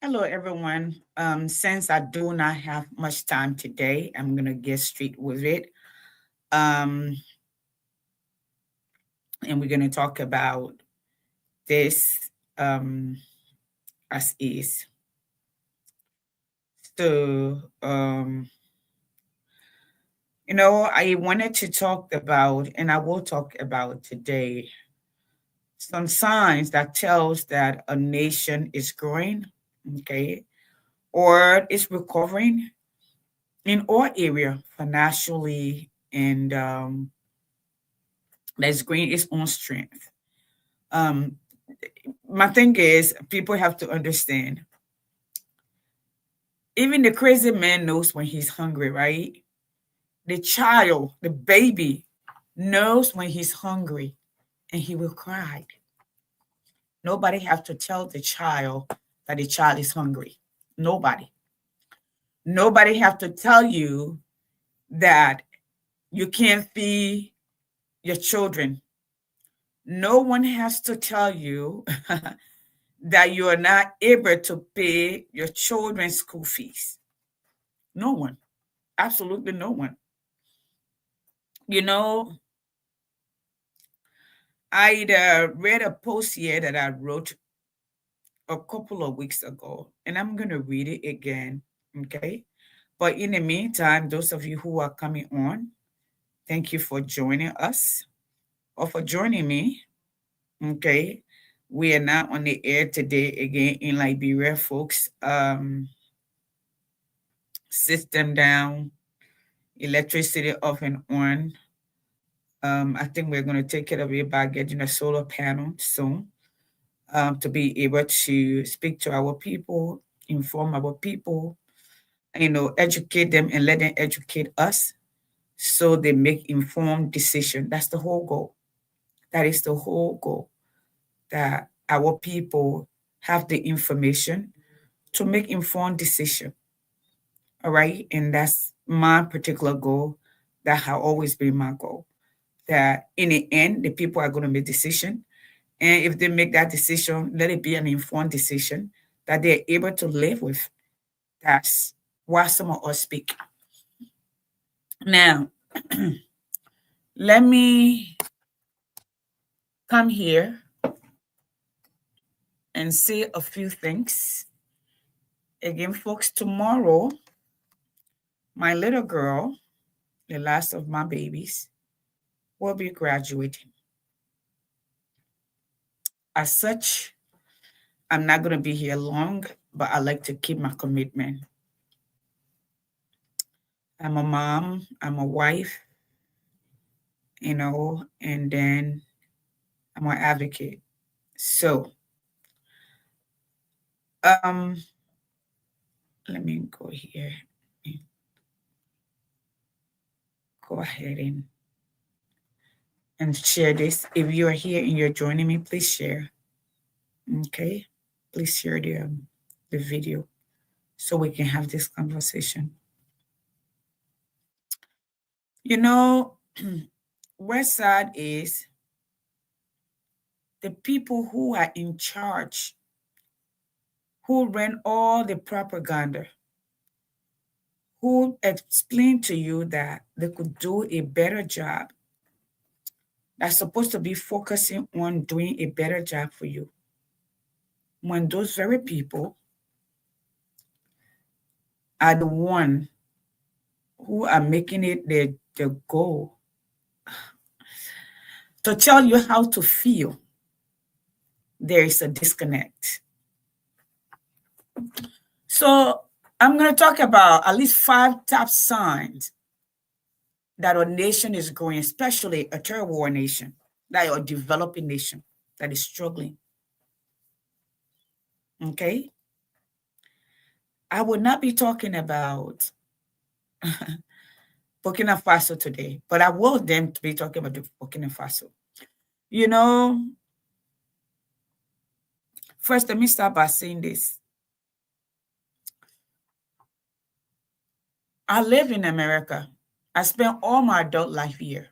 Hello, everyone. Since I do not have much time today, I'm gonna get straight with it. Um, and we're gonna talk about this as is. So, I wanted to talk about, and I will talk about today, some signs that tells that a nation is growing, okay, or is recovering in all area financially and that's growing its own strength. Um, my thing is, people have to understand. Even the crazy man knows when he's hungry, right? The child, the baby, knows when he's hungry, and he will cry. Nobody have to tell the child that the child is hungry. Nobody. Nobody have to tell you that you can't feed your children. No one has to tell you that you are not able to pay your children's school fees. No one. Absolutely no one. You know, I read a post here that I wrote a couple of weeks ago, and I'm going to read it again. Okay. But in the meantime, those of you who are coming on, thank you for joining us or for joining me. Okay. We are not on the air today again in Liberia, folks. System down, electricity off and on. I think we're going to take care of it by getting a solar panel soon, to be able to speak to our people, inform our people, educate them and let them educate us so they make informed decision. That's the whole goal. That is the whole goal, that our people have the information to make informed decision. All right. And that's my particular goal. That has always been my goal. That in the end, the people are going to make decision. And if they make that decision, let it be an informed decision that they're able to live with. That's why some of us speak. Now, let me come here and say a few things. Again, folks, tomorrow, my little girl, the last of my babies, will be graduating. As such, I'm not going to be here long, but I like to keep my commitment. I'm a mom, I'm a wife, and then I'm an advocate. So, let me go here. Go ahead and share this. If you are here and you're joining me, please share. Okay, please share the video so we can have this conversation. You know, what's sad is the people who are in charge, who ran all the propaganda, who explained to you that they could do a better job, that's supposed to be focusing on doing a better job for you. When those very people are the one who are making it their goal to tell you how to feel, there is a disconnect. So I'm going to talk about at least 5 top signs that a nation is growing, especially a third world nation, that a developing nation that is struggling. Okay? I will not be talking about Burkina Faso today, but I will then be talking about Burkina Faso. First, let me start by saying this. I live in America. I spent all my adult life here.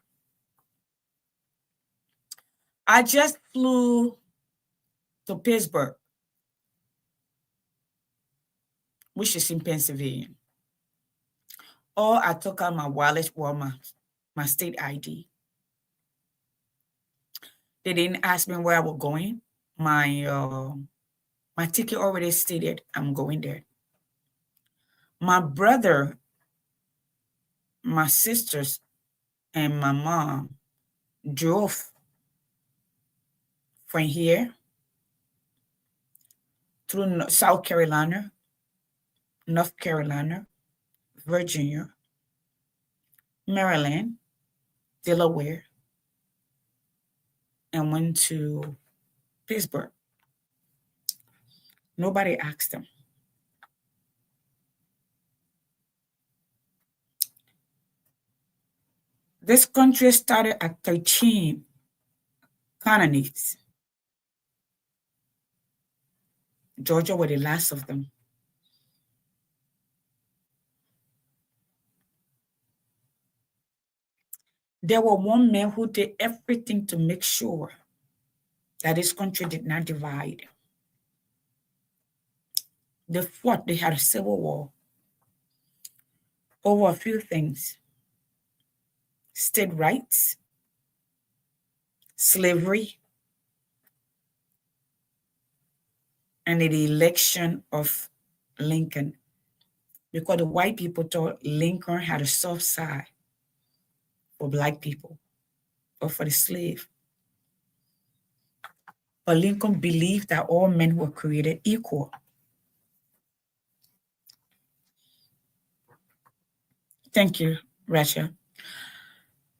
I just flew to Pittsburgh which is in Pennsylvania. Or I took out my wallet or my state ID. They didn't ask me where I was going. My ticket already stated I'm going there. My brother, my sisters, and my mom drove from here through South Carolina, North Carolina, Virginia, Maryland, Delaware, and went to Pittsburgh. Nobody asked them. This country started at 13 colonies. Georgia was the last of them. There was one man who did everything to make sure that this country did not divide. They fought, they had a civil war over a few things: state rights, slavery, and the election of Lincoln. Because the white people thought Lincoln had a soft side for Black people or for the slave. But Lincoln believed that all men were created equal. Thank you, Rachel.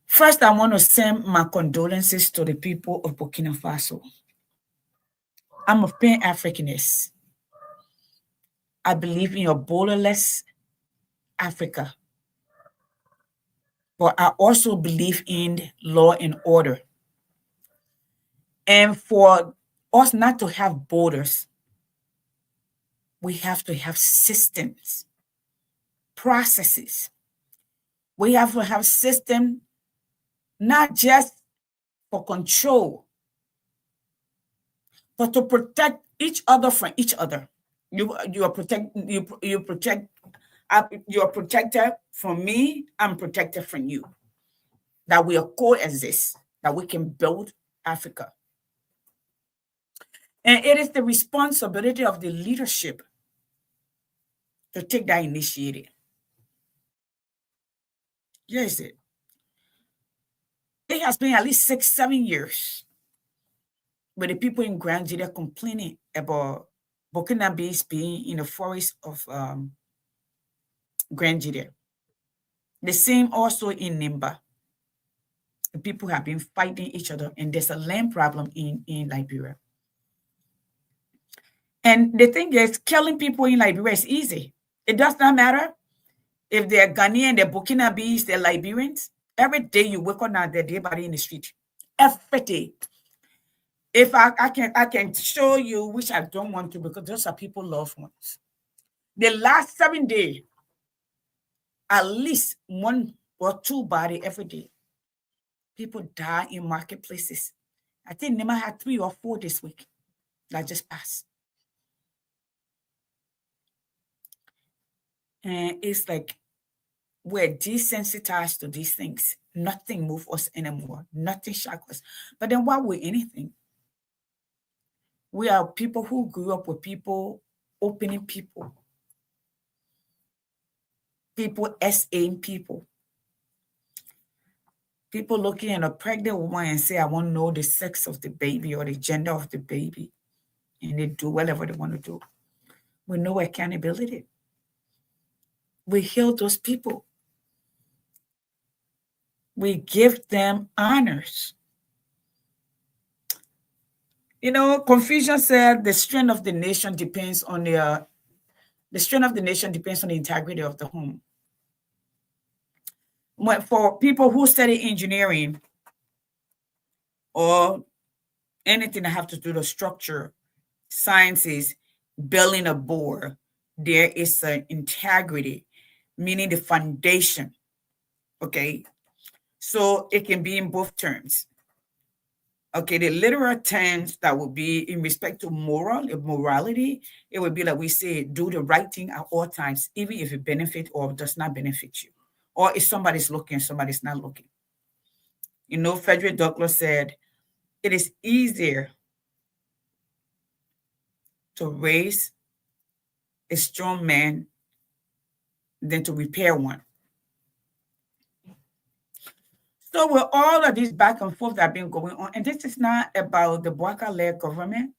First, I want to send my condolences to the people of Burkina Faso. I'm a Pan-Africanist. I believe in a borderless Africa. But I also believe in law and order. And for us not to have borders, we have to have systems, processes. We have to have systems not just for control, but to protect each other from each other. You are protected from me. I'm protected from you. That we are coexist. That we can build Africa. And it is the responsibility of the leadership to take that initiative. Yes, it has been at least 6-7 years with the people in Grand Nigeria complaining about Burkinabés being in the forest of Grand Nigeria. The same also in Nimba. The people have been fighting each other, and there's a land problem in Liberia. And the thing is, killing people in Liberia is easy. It does not matter if they're Ghanaian, they're Burkinabés, they're Liberians. Every day you wake up now, there's everybody in the street. Every day. If I can show you, which I don't want to, because those are people's loved ones. The last 7 days, at least 1 or 2 bodies every day. People die in marketplaces. I think Nema had 3 or 4 this week that just passed. And it's like we're desensitized to these things. Nothing moves us anymore. Nothing shocks us. But then why would anything? We are people who grew up with people opening people. People SAing people. People looking at a pregnant woman and say, I want to know the sex of the baby or the gender of the baby. And they do whatever they want to do. With no accountability. We heal those people. We give them honors. You know, Confucius said the strength of the nation depends on the integrity of the home. For people who study engineering or anything that have to do with structure, sciences, building a board, there is an integrity, meaning the foundation. Okay, so it can be in both terms. Okay, the literal terms that would be in respect to morality, it would be like we say, do the right thing at all times, even if it benefits or does not benefit you. Or if somebody's looking, somebody's not looking. You know, Frederick Douglass said, it is easier to raise a strong man than to repair one. So with all of this back and forth that have been going on, and this is not about the Bouaka-led government,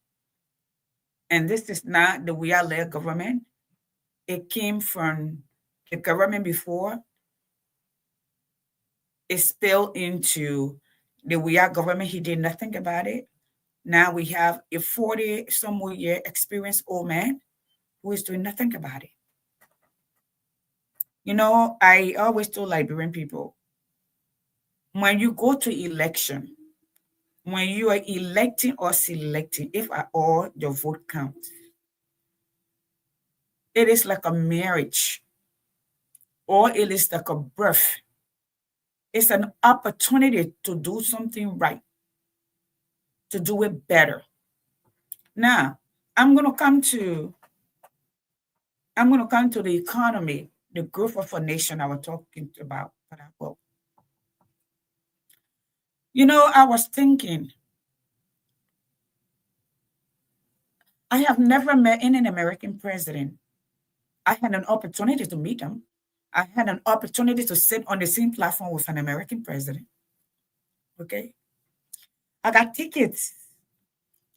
and this is not the Weah-led government. It came from the government before. It spilled into the Weah government. He did nothing about it. Now we have a 40-some more year experienced old man who is doing nothing about it. You know, I always tell Liberian people, when you go to election, when you are electing or selecting, if at all your vote counts, it is like a marriage or it is like a birth. It's an opportunity to do something right, to do it better. Now, I'm going to come to the economy, the growth of a nation I was talking about. You know, I was thinking, I have never met any American president. I had an opportunity to meet him. I had an opportunity to sit on the same platform with an American president. Okay. I got tickets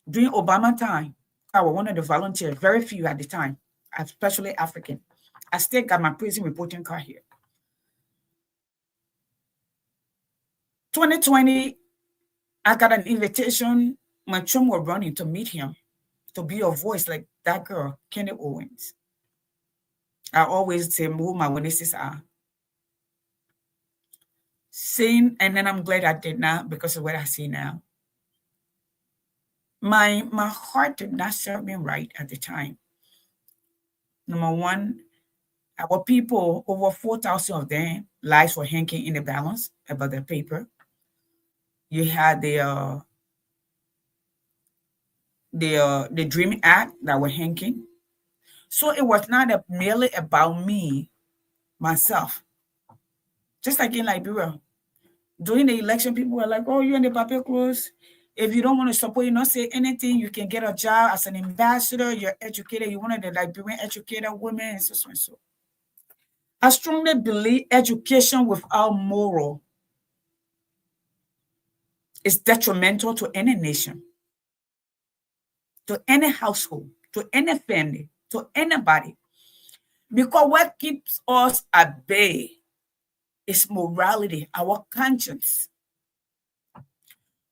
during Obama time. I was one of the volunteers, very few at the time, especially African. I still got my prison reporting card here. 2020, I got an invitation when Trump was running to meet him, to be a voice like that girl, Kenny Owens. I always say who my witnesses are. Seeing, and then I'm glad I did not because of what I see now. My heart did not serve me right at the time. Number one, our people, over 4,000 of them, lives were hanging in the balance about the paper. You had the Dream Act that were hanging. So it was not merely about me, myself. Just like in Liberia, during the election, people were like, "Oh, you're in the paper clothes. If you don't want to support, you not say anything, you can get a job as an ambassador, you're educated, you're one of the Liberian educated women, and so and so." I strongly believe education without moral is detrimental to any nation, to any household, to any family, to anybody. Because what keeps us at bay is morality, our conscience.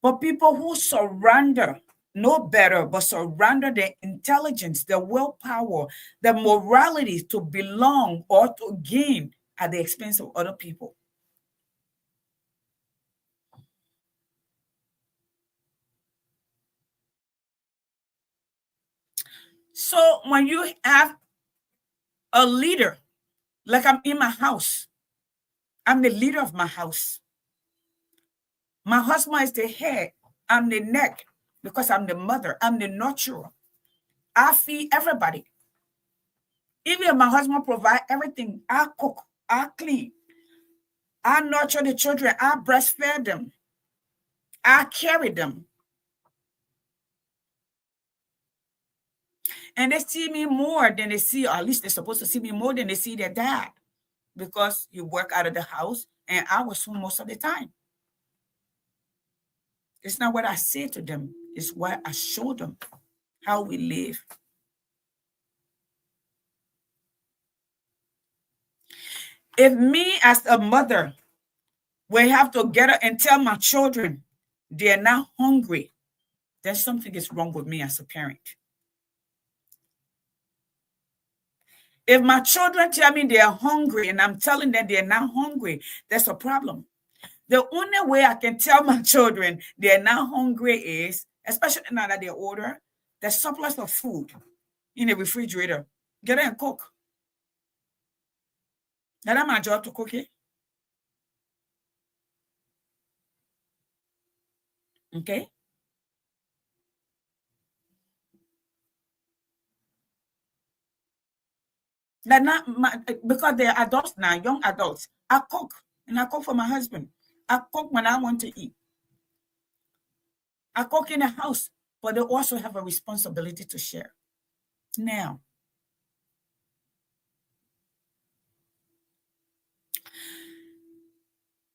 For people who surrender, no better, but surrender their intelligence, their willpower, their morality to belong or to gain at the expense of other people. So when you have a leader, like I'm in my house, I'm the leader of my house. My husband is the head, I'm the neck because I'm the mother, I'm the nurturer. I feed everybody. Even if my husband provide everything, I cook, I clean, I nurture the children, I breastfeed them, I carry them. And they see me more than they see, or at least they're supposed to see me more than they see their dad, because you work out of the house and I was home most of the time. It's not what I say to them, it's what I show them, how we live. If me as a mother will have to get up and tell my children they're not hungry, then something is wrong with me as a parent. If my children tell me they're hungry and I'm telling them they're not hungry, that's a problem. The only way I can tell my children they're not hungry is, especially now that they're older, there's surplus of food in the refrigerator. Get it and cook. That's my job, to cook it. Okay? They're not because they're adults now, young adults. I cook, and I cook for my husband. I cook when I want to eat. I cook in the house, but they also have a responsibility to share. Now,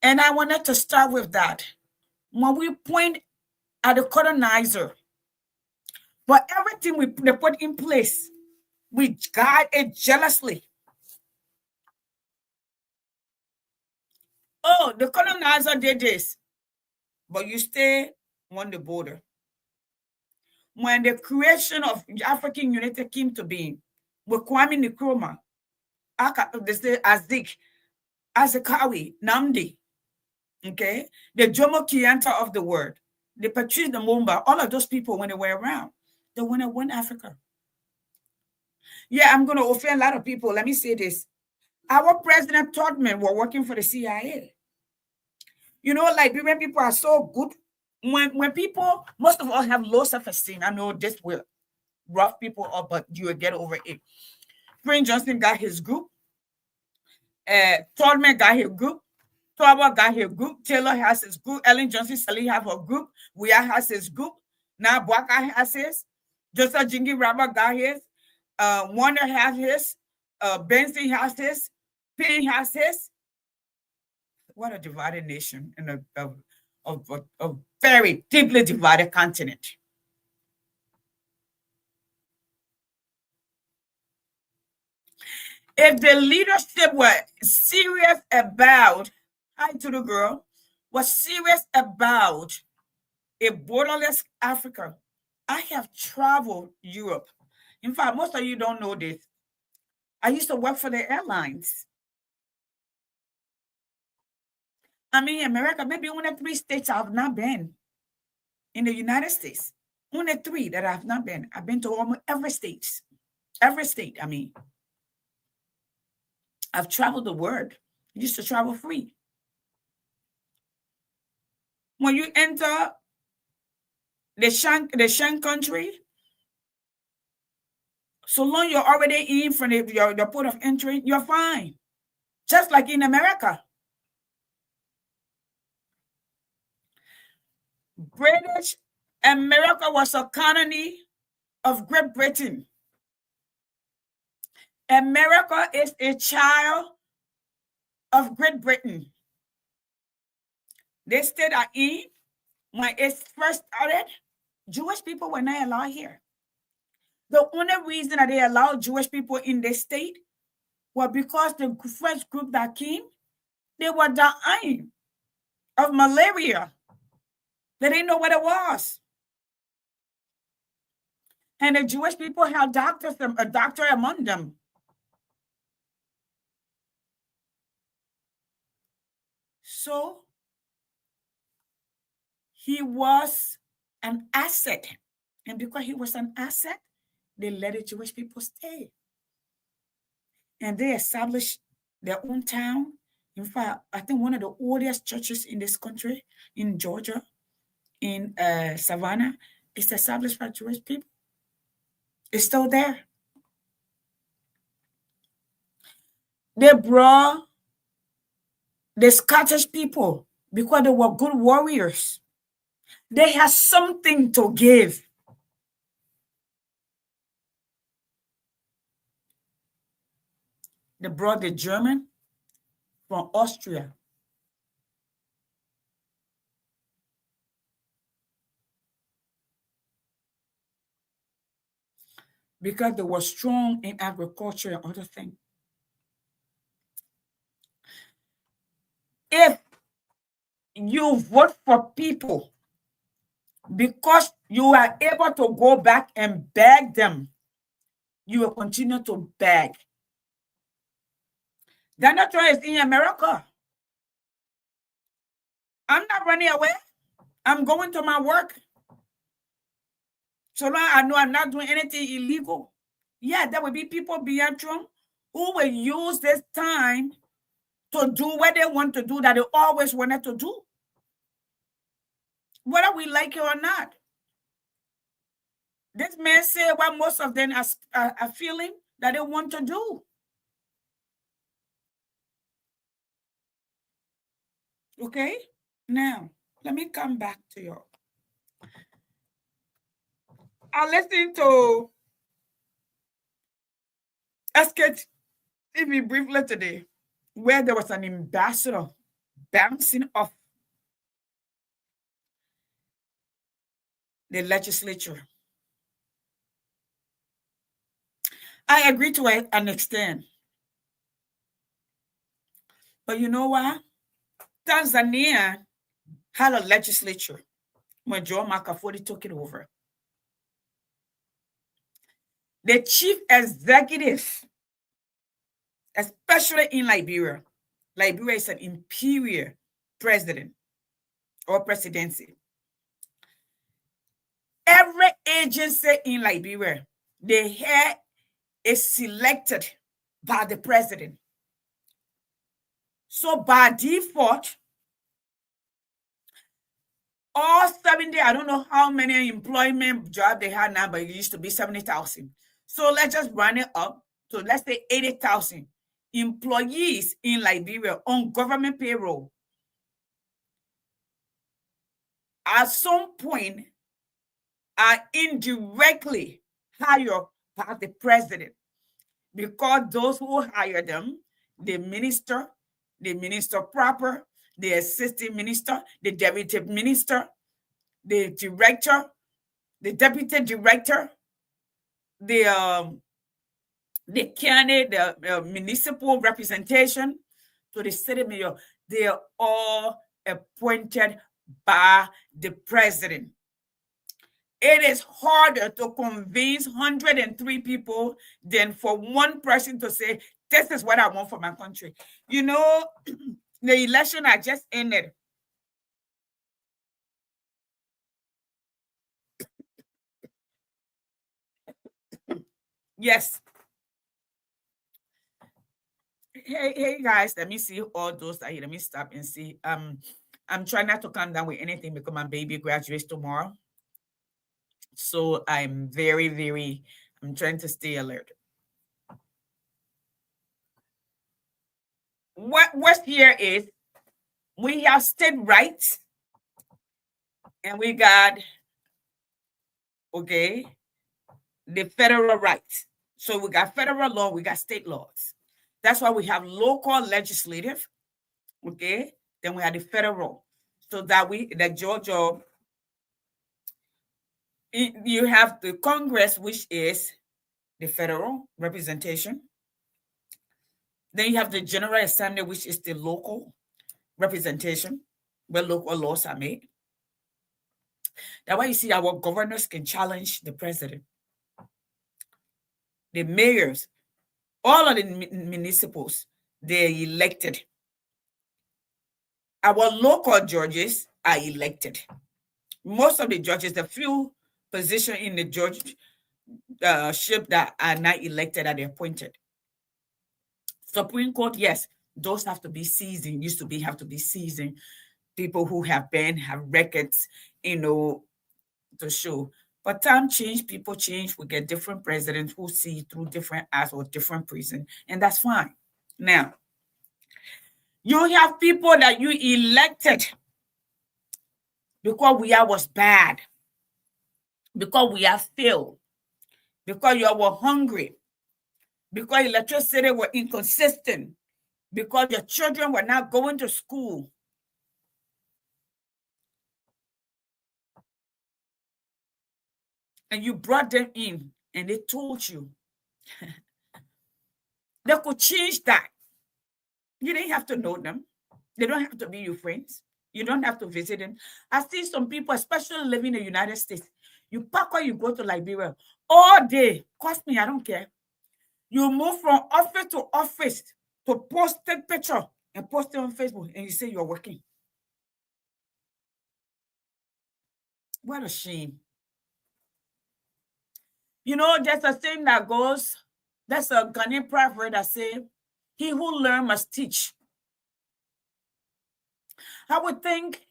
and I wanted to start with that. When we point at the colonizer, but everything they put in place, we guard it jealously. Oh, the colonizer did this, but you stay on the border. When the creation of African unity came to being, with Kwame Nkrumah, Azik, Azekawi, Namdi, okay, the Jomo Kenyatta of the world, the Patrice Lumumba, all of those people, when they were around, they want to win Africa. Yeah, I'm going to offend a lot of people. Let me say this. Our president Tubman were working for the CIA. You know, Liberian people are so good. When people, most of us have low self-esteem. I know this will rough people up, but you will get over it. Prince Johnson got his group. Tubman got his group. Twawa got his group. Taylor has his group. Ellen Johnson Sirleaf have her group. Weah has his group. Now Bwaka has his. Joseph Jingi Raba got his. Warner has his. Benson has his. Payne has his. What a divided nation in a very deeply divided continent. If the leadership were serious about, hi to the girl, was serious about a borderless Africa, I have traveled Europe. In fact, most of you don't know this. I used to work for the airlines. I mean, America, maybe only 3 states I have not been in the United States. Only 3 that I have not been. I've been to almost every state. Every state, I mean. I've traveled the world. I used to travel free. When you enter the Shan country, so long you're already in from the port of entry, you're fine. Just like in America. British America was a colony of Great Britain. America is a child of Great Britain. They stayed at in when it first started. Jewish people were not allowed here. The only reason that they allowed Jewish people in the state was because the first group that came, they were dying of malaria. They didn't know what it was. And the Jewish people had doctors, a doctor among them. So he was an asset. And because he was an asset, they let the Jewish people stay. And they established their own town. In fact, I think one of the oldest churches in this country, in Georgia, in Savannah, is established by Jewish people. It's still there. They brought the Scottish people because they were good warriors. They had something to give. They brought the German from Austria. Because they were strong in agriculture and other things. If you vote for people because you are able to go back and beg them, you will continue to beg. Donald Trump is in America. I'm not running away. I'm going to my work. So long I know I'm not doing anything illegal. Yeah, there will be people beyond Trump who will use this time to do what they want to do that they always wanted to do. Whether we like it or not. This man said what most of them are feeling that they want to do. Okay? Now, let me come back to you. I listened to SK TV briefly today, where there was an ambassador bouncing off the legislature. I agree to an extent. But you know what? Tanzania had a legislature when Joe Makafori took it over. The chief executive, especially in Liberia is an imperial president or presidency. Every agency in Liberia, the head is selected by the president. So by default, all 70, I don't know how many employment jobs they have now, but it used to be 70,000. So let's just run it up to, let's say, 80,000 employees in Liberia on government payroll. At some point, are indirectly hired by the president, because those who hire them, the minister proper, the assistant minister, the deputy minister, the director, the deputy director, the county, the municipal representation to the city mayor, they are all appointed by the president. It is harder to convince 103 people than for one person to say, this is what I want for my country. You know, the election I just ended. Yes. Hey guys, let me see all those that here. Let me stop and see. I'm trying not to calm down with anything because my baby graduates tomorrow. So I'm I'm trying to stay alert. What's here is we have state rights and we got, okay, the federal rights. So we got federal law, we got state laws. That's why we have local legislative, okay? Then we have the federal. So that the Georgia, you have the Congress, which is the federal representation. Then you have the General Assembly, which is the local representation, where local laws are made. That's why you see our governors can challenge the president. The mayors, all of the municipals, they're elected. Our local judges are elected. Most of the judges, the few positions in the judgeship that are not elected are appointed. Supreme Court, yes, those have to be seasoned, have to be seasoned. People who have records, to show. But time change, people change. We get different presidents who see through different eyes or different prisons, and that's fine. Now, you have people that you elected because we was bad, because we have failed, because you were hungry, because electricity were inconsistent, because your children were not going to school. And you brought them in and they told you they could change that. You didn't have to know them. They don't have to be your friends. You don't have to visit them. I see some people, especially living in the United States, you pack or you go to Liberia all day. Cost me, I don't care. You move from office to office to post a picture and post it on Facebook and you say you're working. What a shame. You know, there's a thing that goes, that's a Ghanaian proverb that says, he who learns must teach. I would think,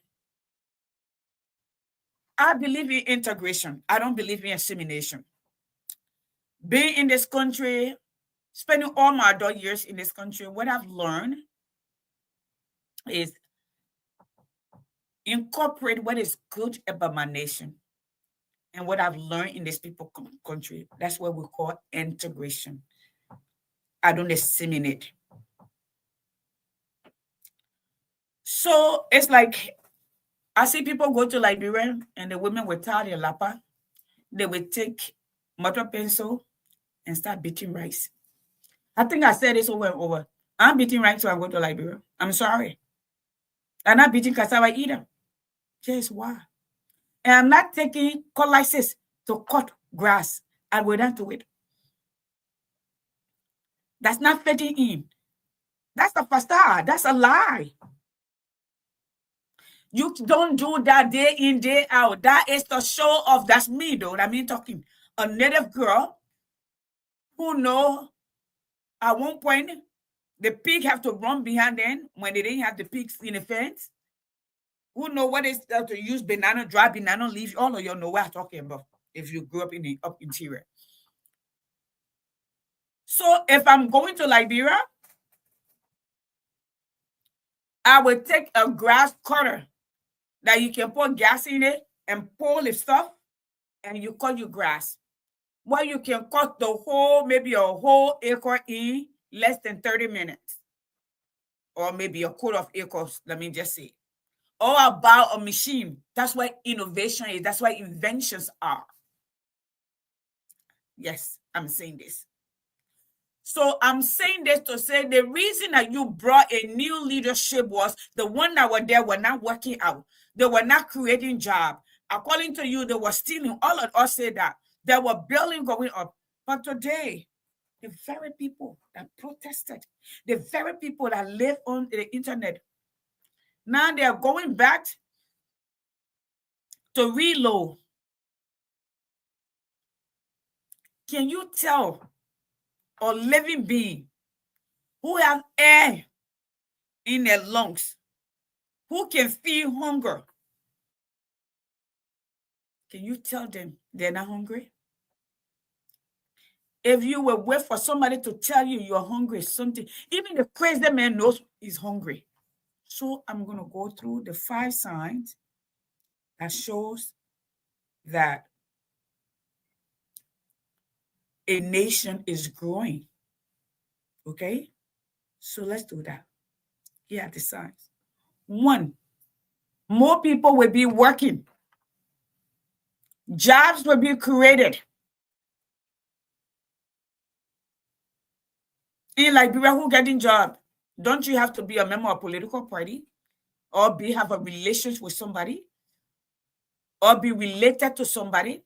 I believe in integration. I don't believe in assimilation. Being in this country, spending all my adult years in this country, what I've learned is incorporate what is good about my nation and what I've learned in this people country. That's what we call integration. I don't assimilate. So it's like I see people go to Liberia and the women will tie their lapa. They will take mortar pencil and start beating rice. I think I said this over and over. I'm beating rice when I go to Liberia. I'm sorry. I'm not beating cassava either. Just why? And I'm not taking cutlasses to cut grass and we're done to it. That's not fitting in. That's a facade. That's a lie. You don't do that day in, day out. That is the show off. That's me, though. I mean, talking a native girl who know at one point the pig have to run behind them when they didn't have the pigs in the fence. Who know what is to use banana, dry banana leaves? All of you know what I'm talking about if you grew up in the up interior. So if I'm going to Liberia, I will take a grass cutter that you can put gas in it and pull the stuff and you cut your grass. Well, you can cut the whole, maybe a whole acre in less than 30 minutes. Or maybe a quarter of acres, let me just say. Or about a machine. That's what innovation is. That's what inventions are. Yes, I'm saying this. So I'm saying this to say the reason that you brought a new leadership was the one that were there were not working out. They were not creating jobs. According to you, they were stealing. All of us say that. There were buildings going up. But today, the very people that protested, the very people that live on the internet, now they are going back to reload. Can you tell a living being who have air in their lungs, who can feel hunger? Can you tell them they're not hungry? If you will wait for somebody to tell you you're hungry, something, even the crazy man knows he's hungry. So I'm going to go through the 5 signs that shows that a nation is growing. Okay? So let's do that. Here are the signs. 1, more people will be working. Jobs will be created. In Liberia, who getting job? Don't you have to be a member of a political party or have a relationship with somebody or be related to somebody?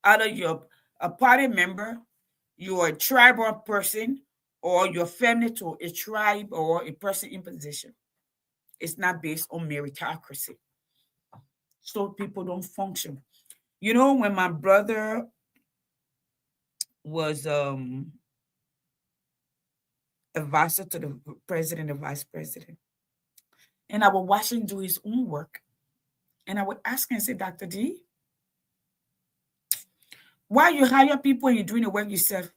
Either you're a party member, you're a tribal person, or your family to a tribe or a person in position. It's not based on meritocracy. So people don't function. You know, when my brother was advisor to the president and vice president, and I would watch him do his own work, and I would ask him and say, Dr. D, why you hire people and you're doing the work yourself?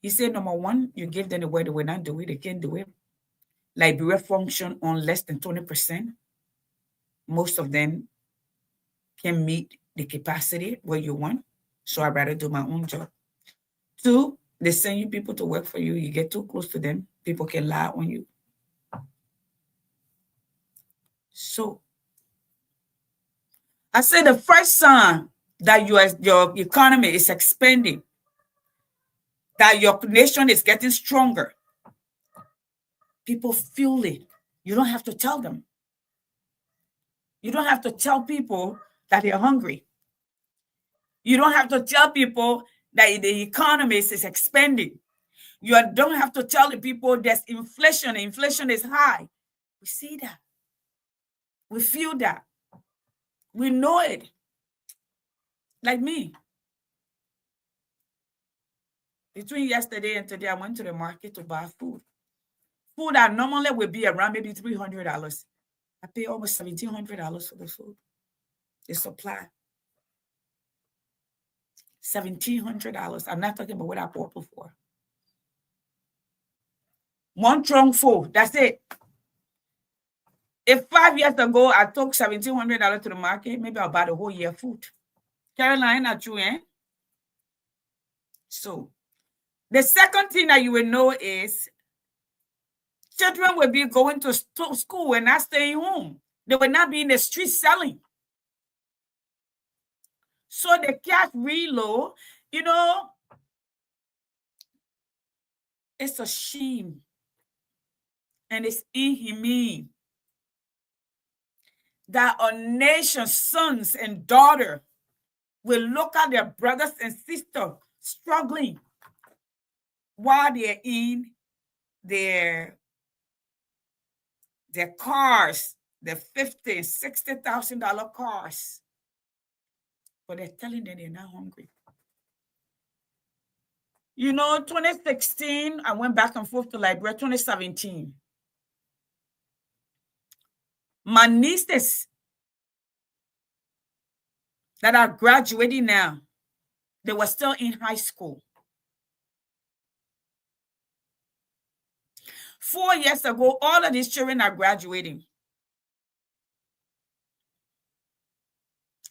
He said, number 1, you give them the work, they will not do it, they can't do it. Liberia function on less than 20%. Most of them can meet the capacity where you want. So I'd rather do my own job. 2, they send you people to work for you. You get too close to them, people can lie on you. So I said the first sign that your economy is expanding, that your nation is getting stronger, people feel it. You don't have to tell them. You don't have to tell people that they're hungry. You don't have to tell people that the economy is expanding. You don't have to tell the people there's inflation. Inflation is high. We see that. We feel that. We know it. Like me. Between yesterday and today, I went to the market to buy food. Food that normally would be around maybe $300. I pay almost $1,700 for the food. The supply. $1,700. I'm not talking about what I bought before. 1 trunk full. That's it. If 5 years ago I took $1,700 to the market, maybe I'll buy the whole year food. Caroline, not you, eh? So the second thing that you will know is children will be going to school and not staying home. They will not be in the street selling. So the cash reload, you know, it's a shame and it's inhumane that a nation's sons and daughters will look at their brothers and sisters struggling while they're in their cars, their $50,000, $60,000 cars, but they're telling them they're not hungry. You know, 2016, I went back and forth to Liberia. 2017, my nieces that are graduating now, they were still in high school. 4 years ago, all of these children are graduating.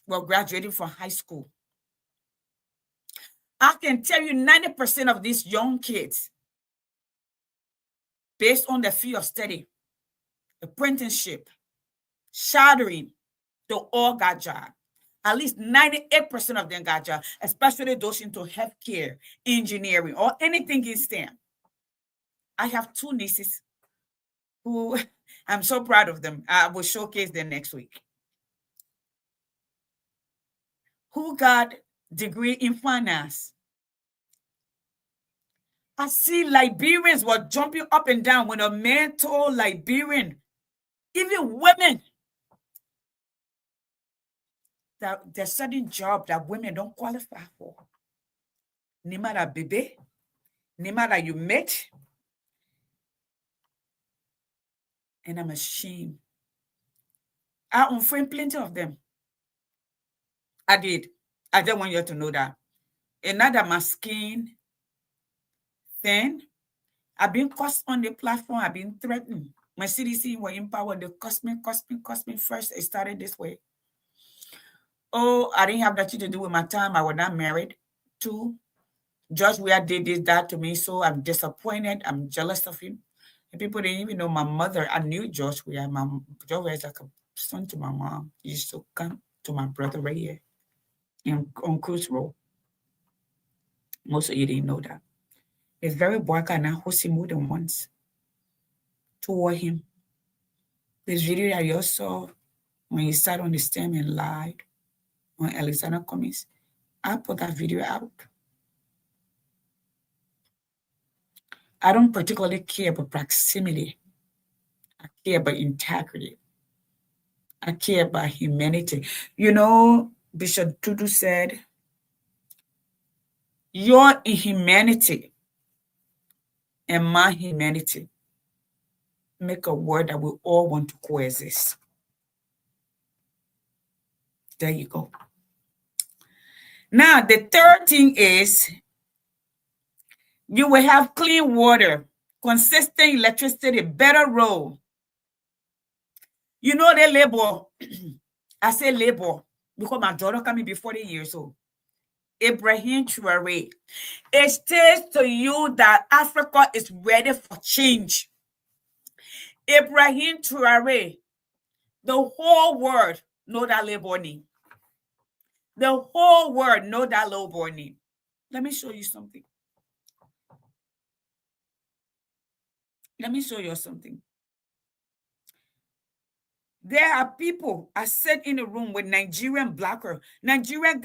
Well, graduating from high school. I can tell you 90% of these young kids, based on the field of study, apprenticeship, shadowing, they all got jobs. At least 98% of them got jobs, especially those into healthcare, engineering, or anything in STEM. I have 2 nieces who I'm so proud of them. I will showcase them next week. Who got degree in finance. I see Liberians were jumping up and down when a man told Liberian, even women, that there's certain job that women don't qualify for. No matter baby, no matter you met. And I'm ashamed. I unfriend plenty of them. I did. I just want you to know that. And now that my skin thin, I've been cussed on the platform. I've been threatened. My CDC were in power. They cussed me. First, it started this way. Oh, I didn't have nothing to do with my time. I was not married. 2, George Weah did this, that to me, so I'm disappointed. I'm jealous of him. And people didn't even know my mother. I knew George Weah. George Weah is like a son to my mom. He used to come to my brother right here on Cruise Road. Most of you didn't know that. It's very black and I hosted more than once toward him. This video that you saw when he sat on the stem and lied on Alexander Cummings, I put that video out. I don't particularly care about proximity. I care about integrity. I care about humanity. You know, Bishop Tutu said, your inhumanity and my humanity make a word that we all want to coexist. There you go. Now, the third thing is you will have clean water, consistent electricity, better road. You know they labor. I say labor because my daughter can be 40 years old. Ibrahim Traoré. It states to you that Africa is ready for change. Ibrahim Traoré, the whole world know that labor name. The whole world know that labor name. Let me show you something. There are people I sit in a room with Nigerian blacker. Nigeria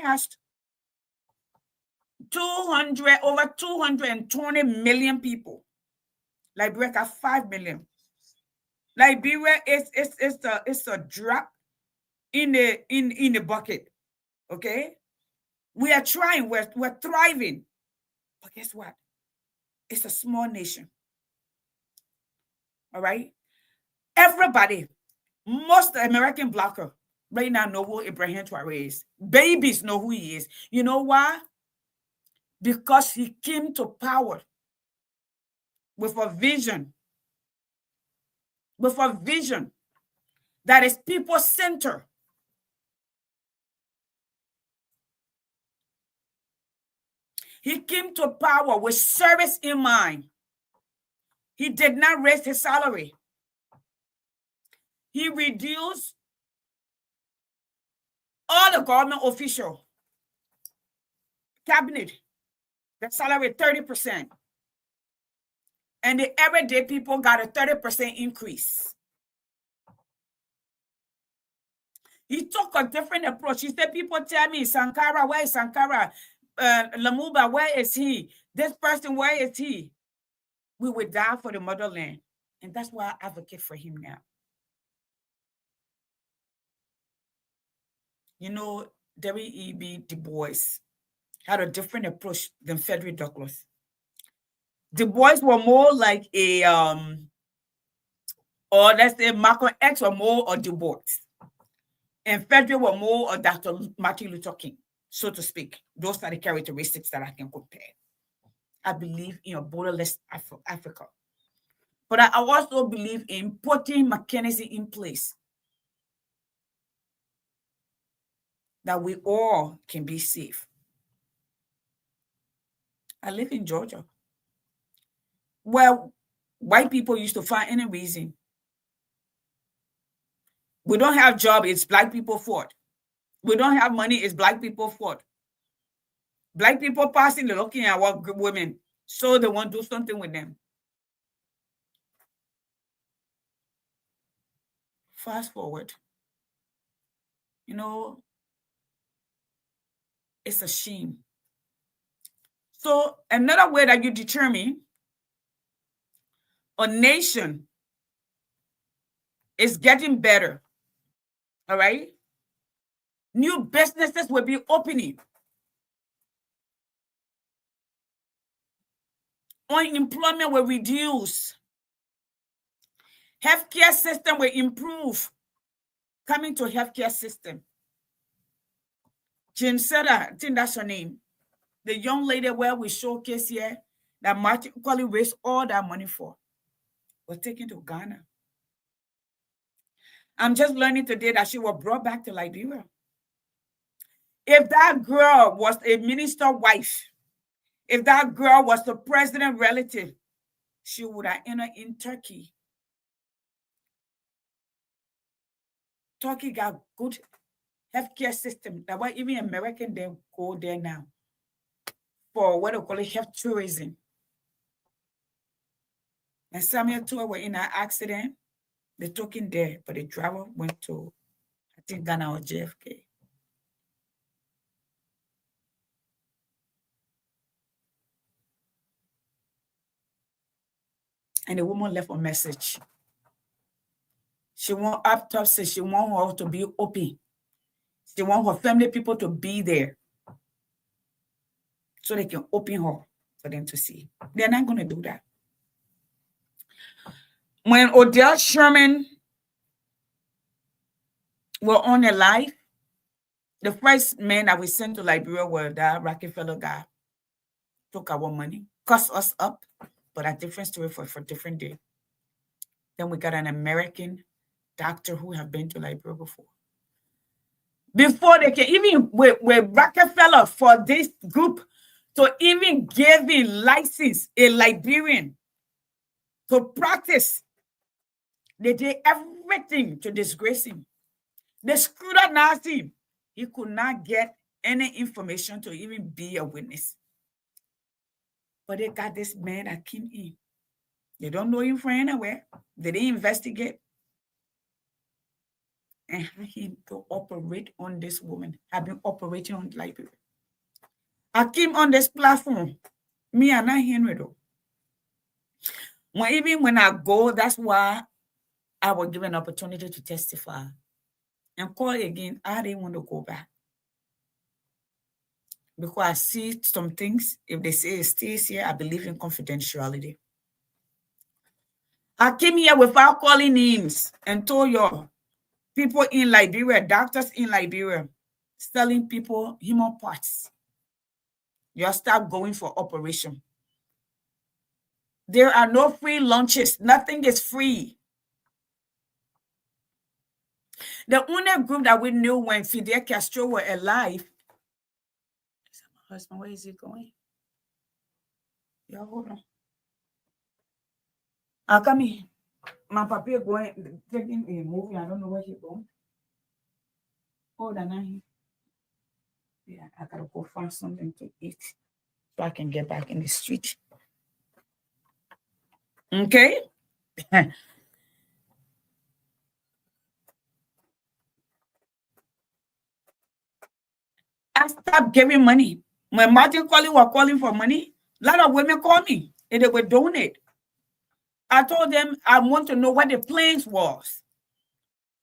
has over 220 million people. Liberia got 5 million. Liberia is a drop in the bucket. Okay, we are trying. We're thriving, but guess what? It's a small nation. All right, everybody, most American blacker right now know who Ibrahim Traoré is. Babies know who he is. You know why? Because he came to power with a vision, with a vision that is people-centered. He came to power with service in mind. He did not raise his salary. He reduced all the government official cabinet, the salary 30%. And the everyday people got a 30% increase. He took a different approach. He said, people tell me, Sankara, where is Sankara? Lumumba, where is he? This person, where is he? We would die for the motherland. And that's why I advocate for him now. You know, W.E.B. Du Bois had a different approach than Frederick Douglass. Du Bois were more like a, or let's say Malcolm X or more or Du Bois. And Frederick were more or Dr. Martin Luther King, so to speak. Those are the characteristics that I can compare. I believe in a borderless Africa. But I also believe in putting mechanism in place that we all can be safe. I live in Georgia, where white people used to find any reason. We don't have job, it's black people's fault. We don't have money, it's black people's fault. Black people passing, they're looking at what women, so they want to do something with them. Fast forward, you know, it's a shame. So another way that you determine a nation is getting better, all right? New businesses will be opening. Unemployment will reduce. Healthcare system will improve. Coming to healthcare system. Jim Seda, I think that's her name. The young lady where we showcase here that Martin Kwali raised all that money for was taken to Ghana. I'm just learning today that she was brought back to Liberia. If that girl was a minister wife, if that girl was the president relative, she would have entered in Turkey. Turkey got good healthcare system. That's why even American they go there now for what they call it, health tourism. And Samuel Tour were in an accident. They took him there, but the driver went to, I think, Ghana or JFK. And the woman left a message. She want autopsy. She want her to be open. She want her family people to be there so they can open her for them to see. They're not going to do that. When Odell Sherman were on the live, the first man that we sent to Liberia was that Rockefeller guy. Took our money, cost us up, but a different story for a different day. Then we got an American doctor who have been to Liberia before. Before they can even with Rockefeller for this group to even give him license a Liberian to practice, they did everything to disgrace him. They screwed up Nazi. He could not get any information to even be a witness. But they got this man that came in. They don't know him from anywhere. They didn't investigate. And had him to operate on this woman. Have been operating on Liberia. I came on this platform. Me and not Henry though. Even when I go, that's why I was given an opportunity to testify. And call again, I didn't want to go back. Because I see some things, if they say it stays here, I believe in confidentiality. I came here without calling names and told y'all, people in Liberia, doctors in Liberia, selling people human parts. You start going for operation. There are no free lunches. Nothing is free. The only group that we knew when Fidel Castro were alive. My husband, where is he going? Yeah, hold on. I'll come in. My papa going taking a movie. I don't know where he's going. Hold on. Yeah, I gotta go find something to eat so I can get back in the street. Okay. I stopped giving money. When Martin Collins was calling for money, a lot of women called me and they would donate. I told them I want to know what the plans was.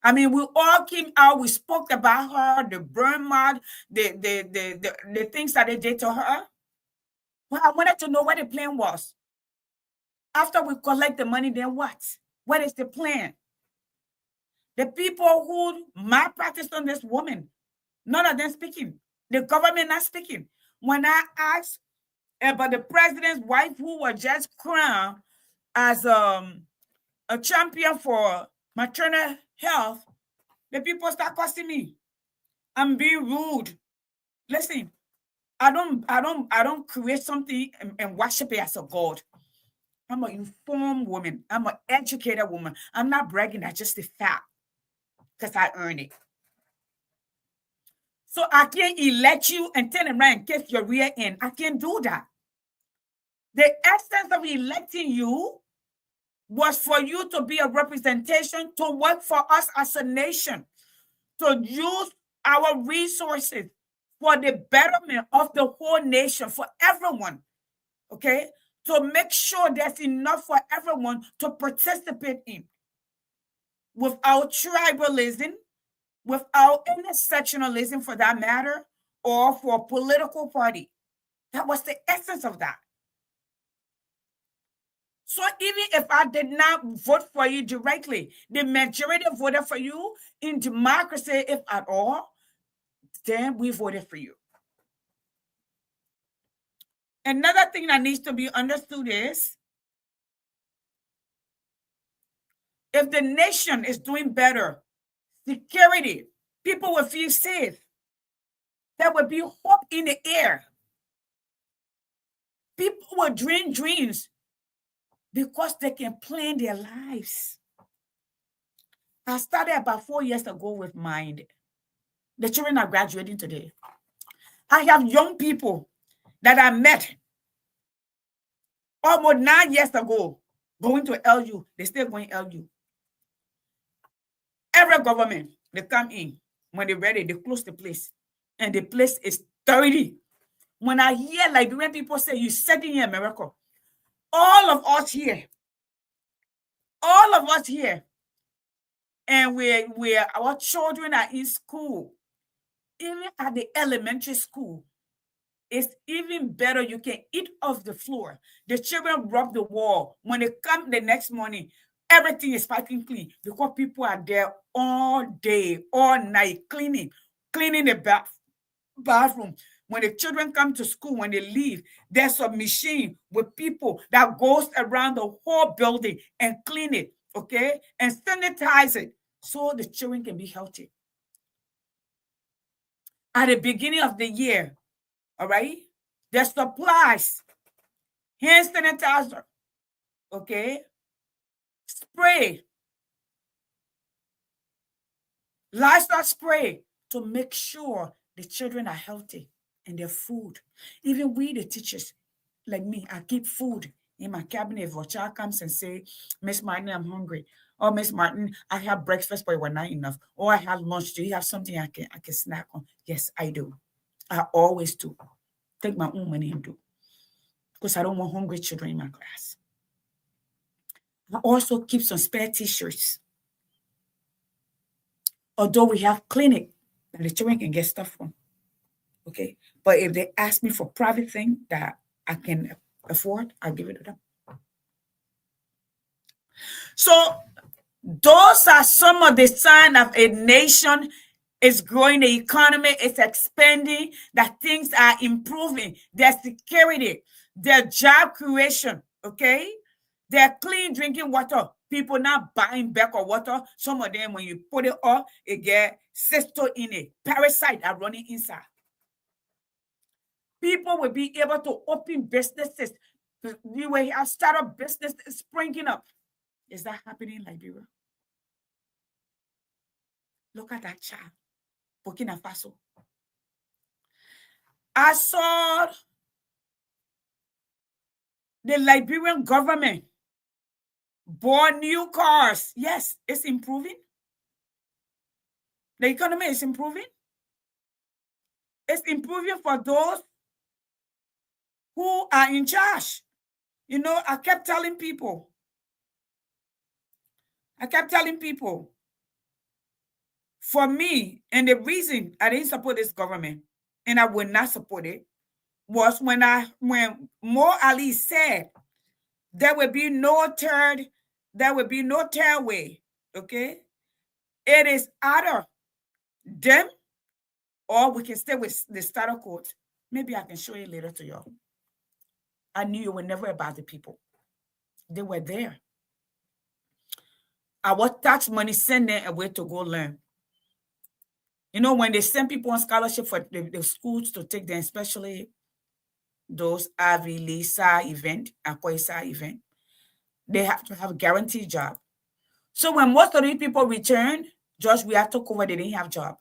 I mean, we all came out, we spoke about her, the burn mark, the things that they did to her. Well, I wanted to know what the plan was. After we collect the money, then what? What is the plan? The people who malpractice on this woman, none of them speaking. The government not speaking. When I asked about the president's wife who was just crowned as a champion for maternal health, the people start cussing me. I'm being rude. Listen, I don't create something and worship it as a god. I'm an informed woman. I'm an educated woman. I'm not bragging. That's just a fact because I earned it. So I can't elect you and turn around and kiss your rear end. I can't do that. The essence of electing you was for you to be a representation, to work for us as a nation, to use our resources for the betterment of the whole nation, for everyone, okay? To make sure there's enough for everyone to participate in. Without tribalism, without intersectionalism for that matter, or for a political party. That was the essence of that. So even if I did not vote for you directly, the majority voted for you in democracy, if at all, then we voted for you. Another thing that needs to be understood is if the nation is doing better, security, people will feel safe. There will be hope in the air. People will dream dreams because they can plan their lives. I started about 4 years ago with Mind. The children are graduating today. I have young people that I met almost 9 years ago going to LU. They still going LU. Every government, they come in. When they're ready, they close the place. And the place is dirty. When I hear Liberian people say, you're setting in America, all of us here, and we're our children are in school, even at the elementary school, it's even better. You can eat off the floor. The children rub the wall. When they come the next morning, everything is piping clean because people are there all day, all night, cleaning the bathroom. When the children come to school, when they leave, there's a machine with people that goes around the whole building and clean it, okay? And sanitize it so the children can be healthy. At the beginning of the year, all right, there's supplies, hand sanitizer, okay, spray, livestock spray to make sure the children are healthy and their food. Even we, the teachers, like me, I keep food in my cabinet. If a child comes and say, Miss Martin, I'm hungry. Or Miss Martin, I have breakfast, but it was not enough. Or I have lunch. Do you have something I can snack on? Yes, I do. I always do. Take my own money and do. Because I don't want hungry children in my class. I also keep some spare t-shirts. Although we have clinic that the children can get stuff from. Okay. But if they ask me for private thing that I can afford, I'll give it to them. So those are some of the signs of a nation is growing, the economy is expanding, that things are improving, their security, their job creation, okay? They're clean drinking water. People not buying back of water. Some of them, when you put it up, it get cysto in it. Parasite are running inside. People will be able to open businesses. You will have startup business springing up. Is that happening in Liberia? Look at that child. Burkina Faso. I saw the Liberian government bought new cars. Yes, it's improving. The economy is improving. It's improving for those who are in charge. You know, I kept telling people, for me, and the reason I didn't support this government, and I would not support it, was when Mo Ali said there will be no third way. Okay, it is either them or we can stay with the starter code. Maybe I can show you later to y'all. I knew you were never about the people. They were there. Our tax money send them away to go learn. You know, when they send people on scholarship for the schools to take them, especially those Ivy League event, Akwa event, they have to have a guaranteed job. So when most of these people return, George Weah took over, they didn't have job.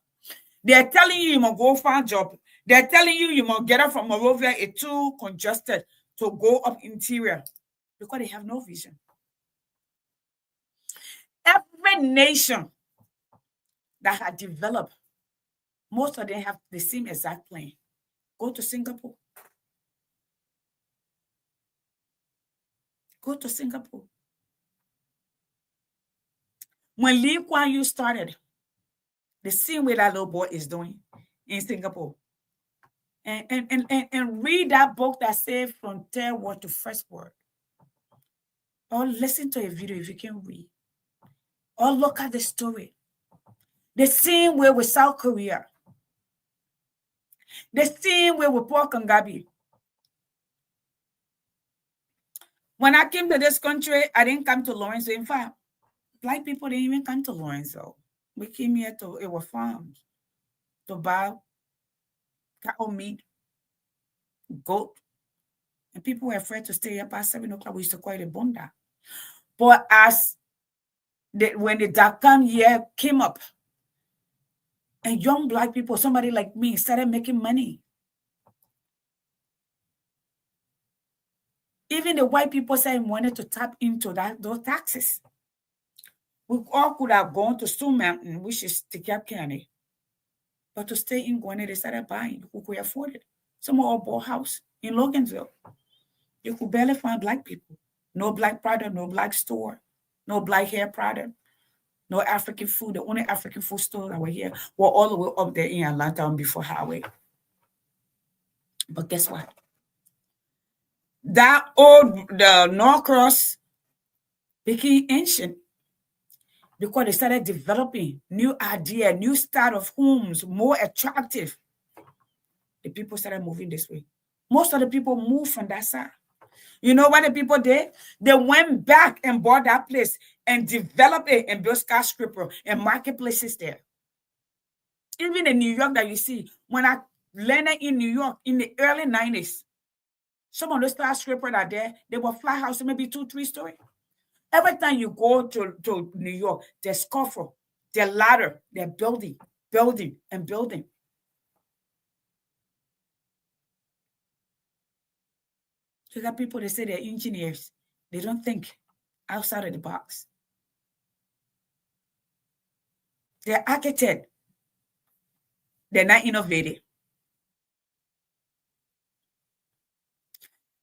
They're telling you must go find job. They're telling you must get up from Monrovia. It's too congested to go up interior because they have no vision. Every nation that had developed, most of them have the same exact plan. Go to Singapore. Go to Singapore. When Lee Kuan Yew started, the same way that little boy is doing in Singapore. And read that book that says from third word to first word. Or listen to a video if you can read. Or look at the story. The same way with South Korea. The same way with Paul Kagame. When I came to this country, I didn't come to Lawrence. In fact, Black people didn't even come to Lawrence. So we came here it was farms to buy cow meat, goat. And people were afraid to stay up past 7 o'clock. We used to call it a bunda. But when the dot-com year came up, and young Black people, somebody like me, started making money. Even the white people said wanted to tap into those taxes. We all could have gone to Stone Mountain, which is Tikap County. But to stay in Gwinnett, they started buying who could afford it. Some all bought house in Loganville. You could barely find Black people. No Black product, no Black store, no Black hair product, no African food. The only African food stores that were here were all the way up there in Atlanta on Before Highway. But guess what? The Norcross became ancient because they started developing new idea, new style of homes, more attractive. The people started moving this way. Most of the people moved from that side. You know what the people did? They went back and bought that place and developed it and built skyscraper and marketplaces there. Even in New York that you see, when I landed in New York in the early 90s, some of those skyscrapers are there, they were flat houses, maybe 2-3 stories. Every time you go to New York, there's scaffold, there's ladder, they're building, and building. You got people that say they're engineers. They don't think outside of the box. They're architects. They're not innovative.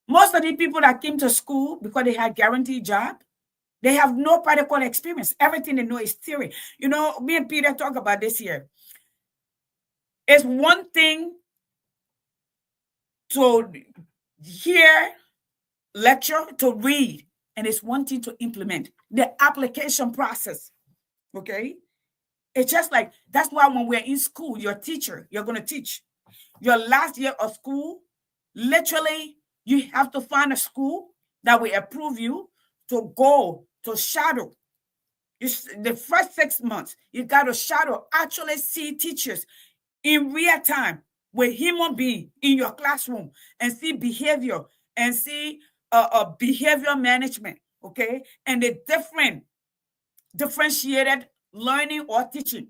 Most of the people that came to school because they had guaranteed job, they have no practical experience. Everything they know is theory. You know, me and Peter talk about this here. It's one thing to hear lecture, to read, and it's one thing to implement the application process. Okay, it's just like that's why when we're in school, your teacher, you're going to teach your last year of school. Literally, you have to find a school that will approve you to go to shadow. The first 6 months, you got to shadow, actually see teachers in real time with human being in your classroom and see behavior and see behavior management, okay? And the differentiated learning or teaching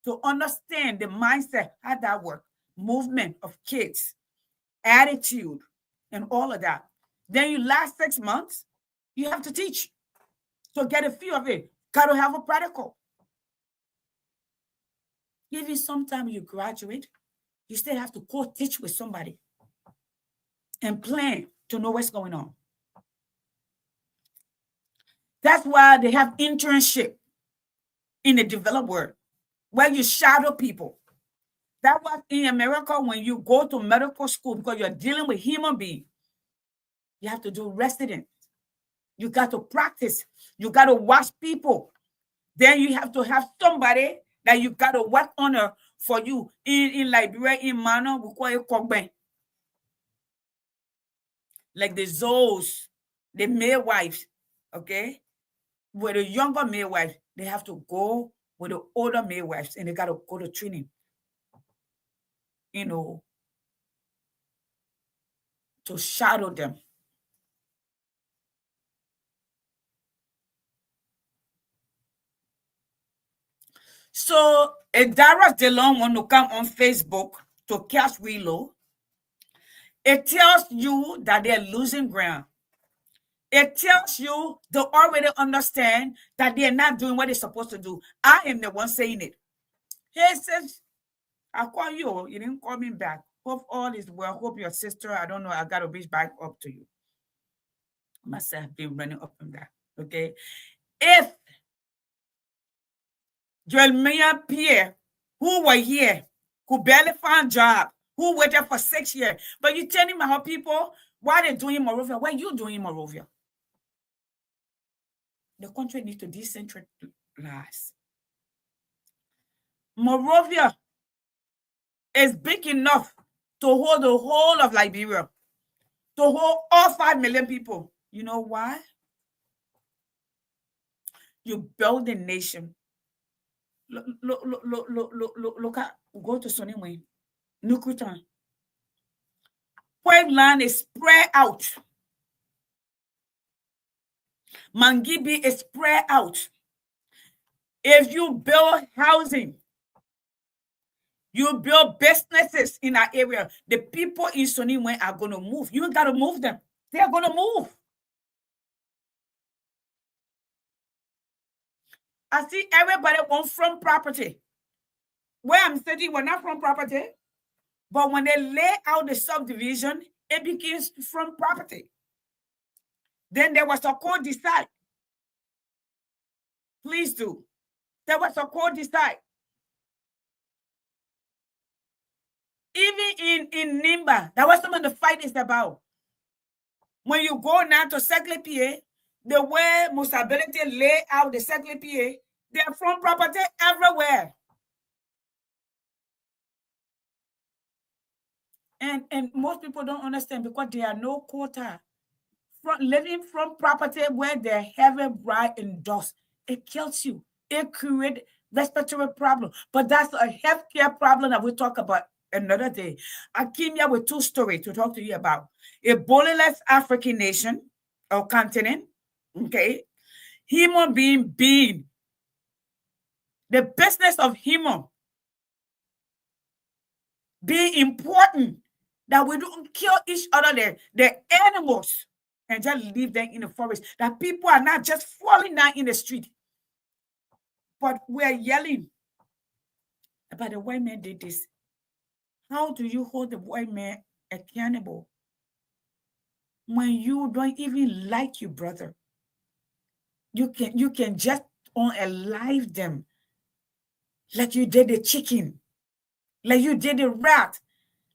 to understand the mindset, how that works, movement of kids, attitude, and all of that. Then you last 6 months, you have to teach to get a feel of it. Got to have a practical. Even sometimes you graduate, you still have to go teach with somebody and plan to know what's going on. That's why they have internship in the developed world, where you shadow people. That was in America when you go to medical school, because you're dealing with human beings. You have to do resident. You got to practice. You got to watch people. Then you have to have somebody that you got to work on for you. In Liberia, in Mano, we call it Kogben. Like the zoos, the midwives, okay? With the younger midwives, they have to go with the older midwives and they got to go to training, to shadow them. So if Dara DeLong want to come on Facebook to catch Willow, it tells you that they're losing ground. It tells you they already understand that they're not doing what they're supposed to do. I am the one saying it. Hey, sis, I call you. You didn't call me back. Hope all is well. Hope your sister, I don't know, I got to reach back up to you. I must have been running up and down. Okay. If Jeremiah Pierre, who were here, who barely found job, who waited for 6 years, but you telling my people why they doing Monrovia? Why you doing Monrovia? The country needs to decentralize. Monrovia is big enough to hold the whole of Liberia, to hold all 5 million people. You know why? You build a nation. Look at, go to Sonny Wayne, Nukutan. Pueblan is spread out. Mangibi is spread out. If you build housing, you build businesses in our area, the people in Sonny Wayne are going to move. You got to move them. They are going to move. I see everybody want from property. Where I'm sitting, we're not from property. But when they lay out the subdivision, it begins from property. Then there was a cul-de-sac. Please do. There was a cul-de-sac. Even in Nimba, that was some of the fight is about. When you go now to Seclépierre, the way Musability lay out the Seclépierre, they're from property everywhere. And most people don't understand because there are no quota. Living from property where they're heavy, bright, and dust, it kills you. It creates respiratory problem. But that's a healthcare problem that we'll talk about another day. I came here with 2 stories to talk to you about. Ebola-less African nation or continent, okay? Human being. The business of human being important, that we don't kill each other, the animals, and just leave them in the forest. That people are not just falling down in the street, but we're yelling about the white man did this. How do you hold the white man accountable when you don't even like your brother? You can just unalive them like you did the chicken, like you did the rat,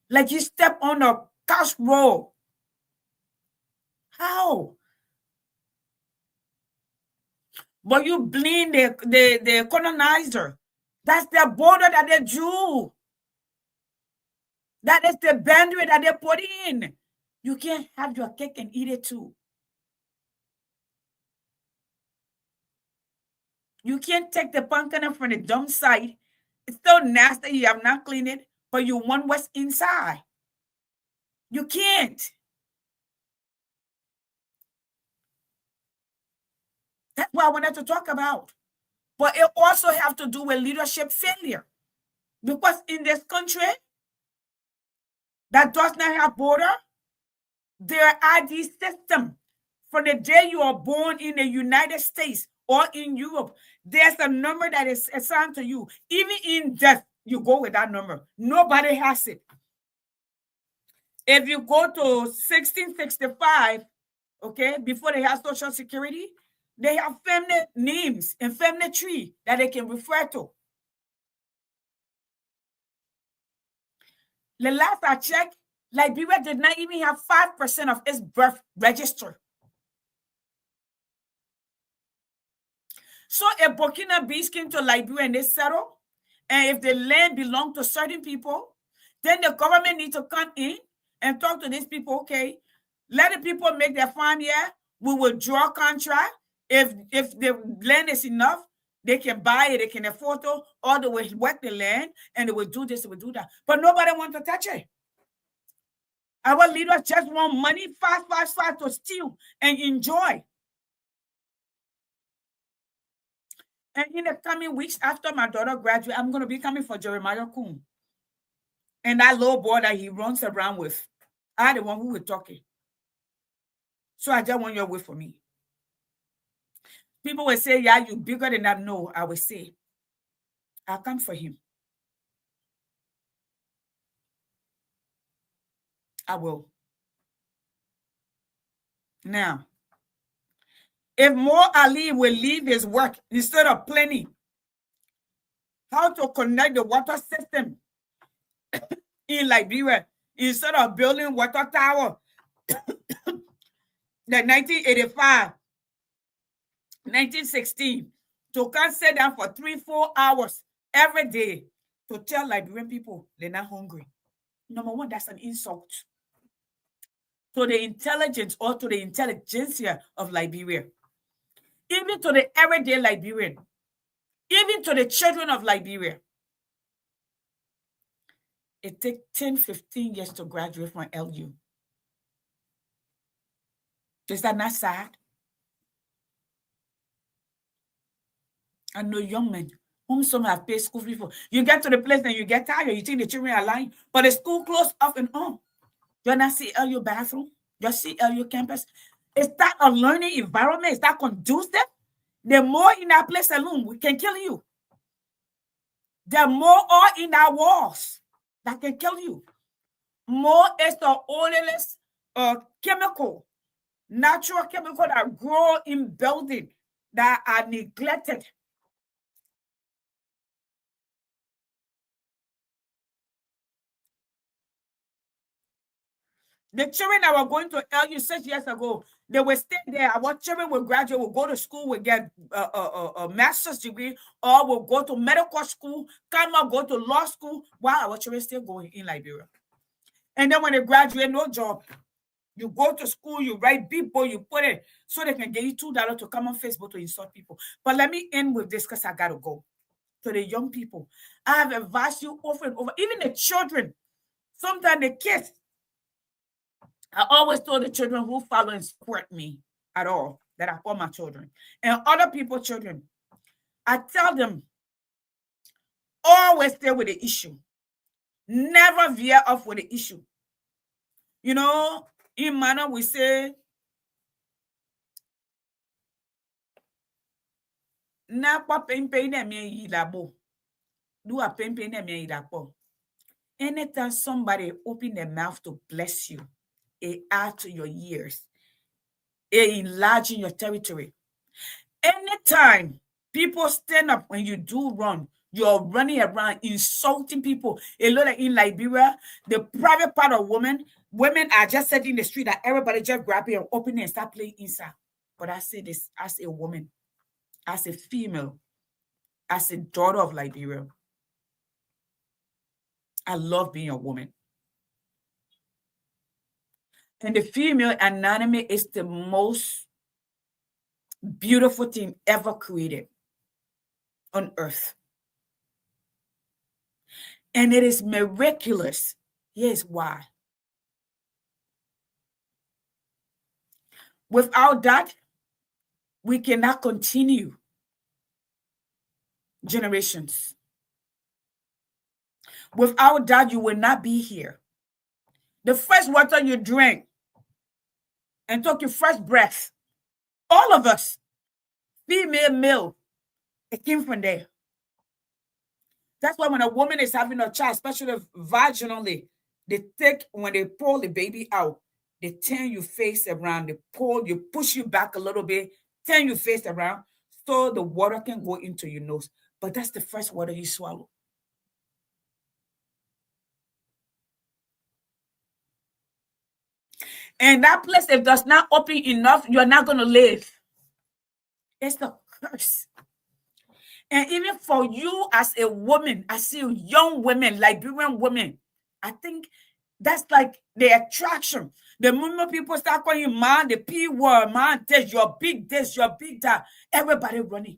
like you step on a couch roll. How? But you blame the colonizer. That's the border that they drew. That is the boundary that they put in. You can't have your cake and eat it too. You can't take the pumpkin from the dump site. It's still nasty. You have not cleaned it, but you want what's inside. You can't. That's what I wanted to talk about. But it also have to do with leadership failure. Because in this country that does not have border, their ID system, from the day you are born in the United States or in Europe, there's a number that is assigned to you. Even in death, you go with that number. Nobody has it. If you go to 1665, okay, before they have Social Security, they have family names and family tree that they can refer to. The last I checked, Liberia did not even have 5% of its birth register. So if Burkina Faso came to Liberia and they settle, and if the land belonged to certain people, then the government needs to come in and talk to these people. Okay, let the people make their farm here. We will draw contract. If the land is enough, they can buy it, they can afford to, or they will work the land and they will do this, they will do that. But nobody wants to touch it. Our leaders just want money, fast to steal and enjoy. And in the coming weeks after my daughter graduates, I'm going to be coming for Jeremiah Kuhn. And that little boy that he runs around with. I the one who was talking. So I just want you to wait for me. People will say, yeah, you bigger than that. No, I will say, I'll come for him. I will. Now, if Mo Ali will leave his work instead of planning how to connect the water system in Liberia, instead of building water tower, the 1985, 1916, to come sit down for 3-4 hours every day to tell Liberian people they're not hungry. Number one, that's an insult to the intelligence or to the intelligentsia of Liberia. Even to the everyday Liberian, even to the children of Liberia. It takes 10-15 years to graduate from LU. Is that not sad? I know young men whom some have paid school fees for. You get to the place and you get tired. You think the children are lying, but the school closed off and on. You not see LU bathroom. You see LU campus. Is that a learning environment? Is that conducive? The more in that place alone, we can kill you. The more are in our walls that can kill you. More is the odorless chemical, natural chemical that grow in buildings that are neglected. The children that were going to LU 6 years ago, they will stay there. Our children will graduate, will go to school, will get a master's degree, or will go to medical school, come out, go to law school, while our children still going in Liberia. And then when they graduate, no job. You go to school, you write people, you put it so they can get you $2 to come on Facebook to insult people. But let me end with this because I got to go. To the young people, I have advised you over and over, even the children, sometimes the kids. I always told the children who follow and support me at all that I call my children. And other people's children, I tell them, always stay with the issue. Never veer off with the issue. You know, in Mana, we say, na kwa pempe na me yidabo. Do a pempe na me yidabo. Anytime somebody open their mouth to bless you, it adds to your years. It enlarges your territory. Anytime people stand up when you do wrong, you're running around insulting people. A lot like in Liberia, the private part of women are just sitting in the street that everybody just grab it and open it and start playing inside. But I say this as a woman, as a female, as a daughter of Liberia. I love being a woman. And the female anatomy is the most beautiful thing ever created. on earth. And it is miraculous. Here's why. Without that, we cannot continue generations. Without that, you will not be here. The fresh water you drink and took your fresh breath, all of us, female, male, it came from there. That's why when a woman is having a child, especially vaginally, when they pull the baby out, they turn your face around, you push you back a little bit, turn your face around so the water can go into your nose. But that's the first water you swallow. And that place, if that's not open enough, you're not going to live. It's the curse. And even for you as a woman, I see young women, Liberian women, I think that's like the attraction. The moment people start calling you man, the P word, man, this, you're big this, you're big that, everybody running.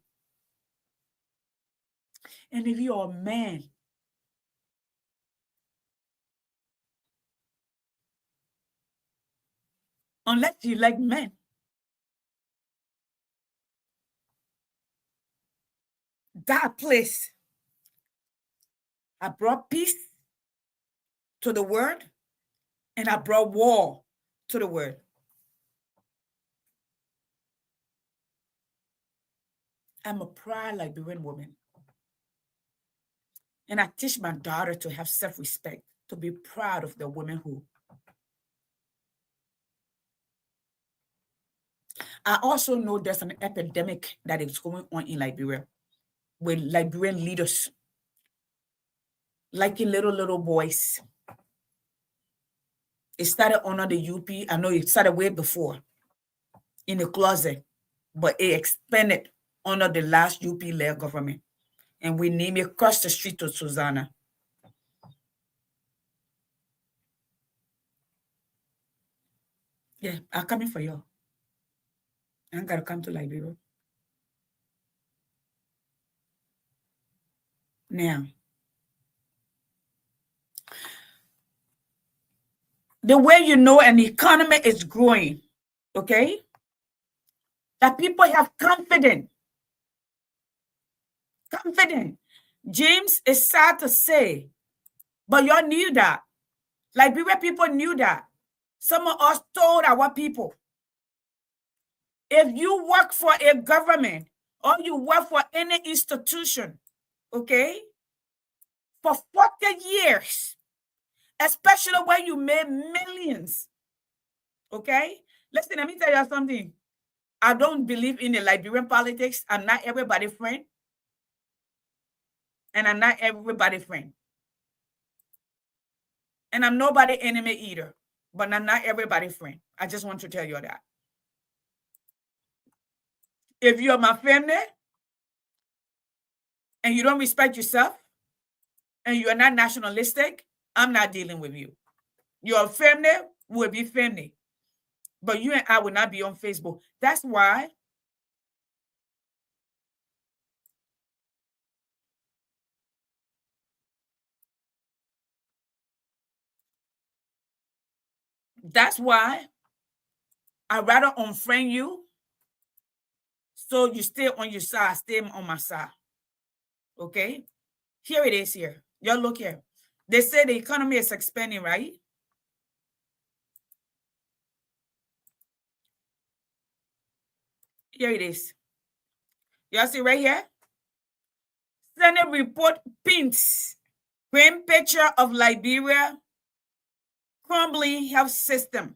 And if you're a man, unless you like men, that place, I brought peace to the word, and I brought war to the word. I'm a proud Liberian woman. And I teach my daughter to have self-respect, to be proud of the womanhood. I also know there's an epidemic that is going on in Liberia with Liberian leaders liking little boys. It started under the UP. I know it started way before in the closet, but it expanded under the last UP-led government. And we name it across the street to Susanna. Yeah, I'm coming for you. I gotta come to Liberia. Now, the way you know an economy is growing, okay, that people have confidence. James is sad to say, but y'all knew that. Liberia people knew that. Some of us told our people, if you work for a government or you work for any institution, okay, for 40 years, especially when you made millions, okay? Listen, let me tell you something. I don't believe in the Liberian politics. I'm not everybody's friend. And I'm not everybody's friend. And I'm nobody's enemy either. But I'm not everybody's friend. I just want to tell you that. If you're my family and you don't respect yourself and you're not nationalistic, I'm not dealing with you. Your family will be family. But you and I will not be on Facebook. That's why I'd rather unfriend you so you stay on your side, stay on my side. Okay? Here it is here. Y'all look here. They say the economy is expanding, right? Here it is. Y'all see right here? Senate report paints grim picture of Liberia crumbling health system.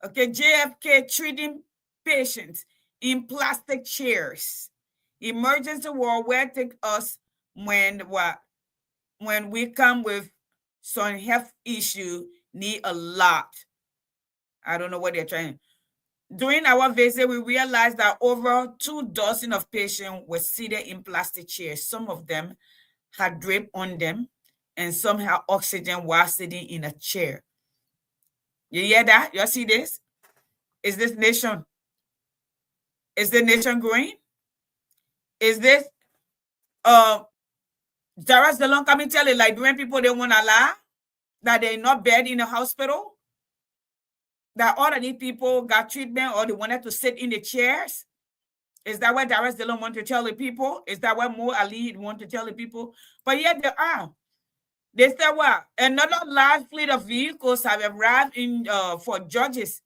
Okay, JFK treating patients in plastic chairs. Emergency ward where take us when we come with some health issue, need a lot. I don't know what they're trying. During our visit, we realized that over 2 dozen of patients were seated in plastic chairs. Some of them had drip on them, and some had oxygen while sitting in a chair. You hear that? You see this? Is this nation? Is the nation growing? Is this Darius DeLong come and tell the Liberian people they want to lie, that they're not bed in the hospital, that all of these people got treatment or they wanted to sit in the chairs. Is that what Darius DeLong want to tell the people? Is that what Mo Ali want to tell the people? But yet they are. They said, well, another large fleet of vehicles have arrived in for judges.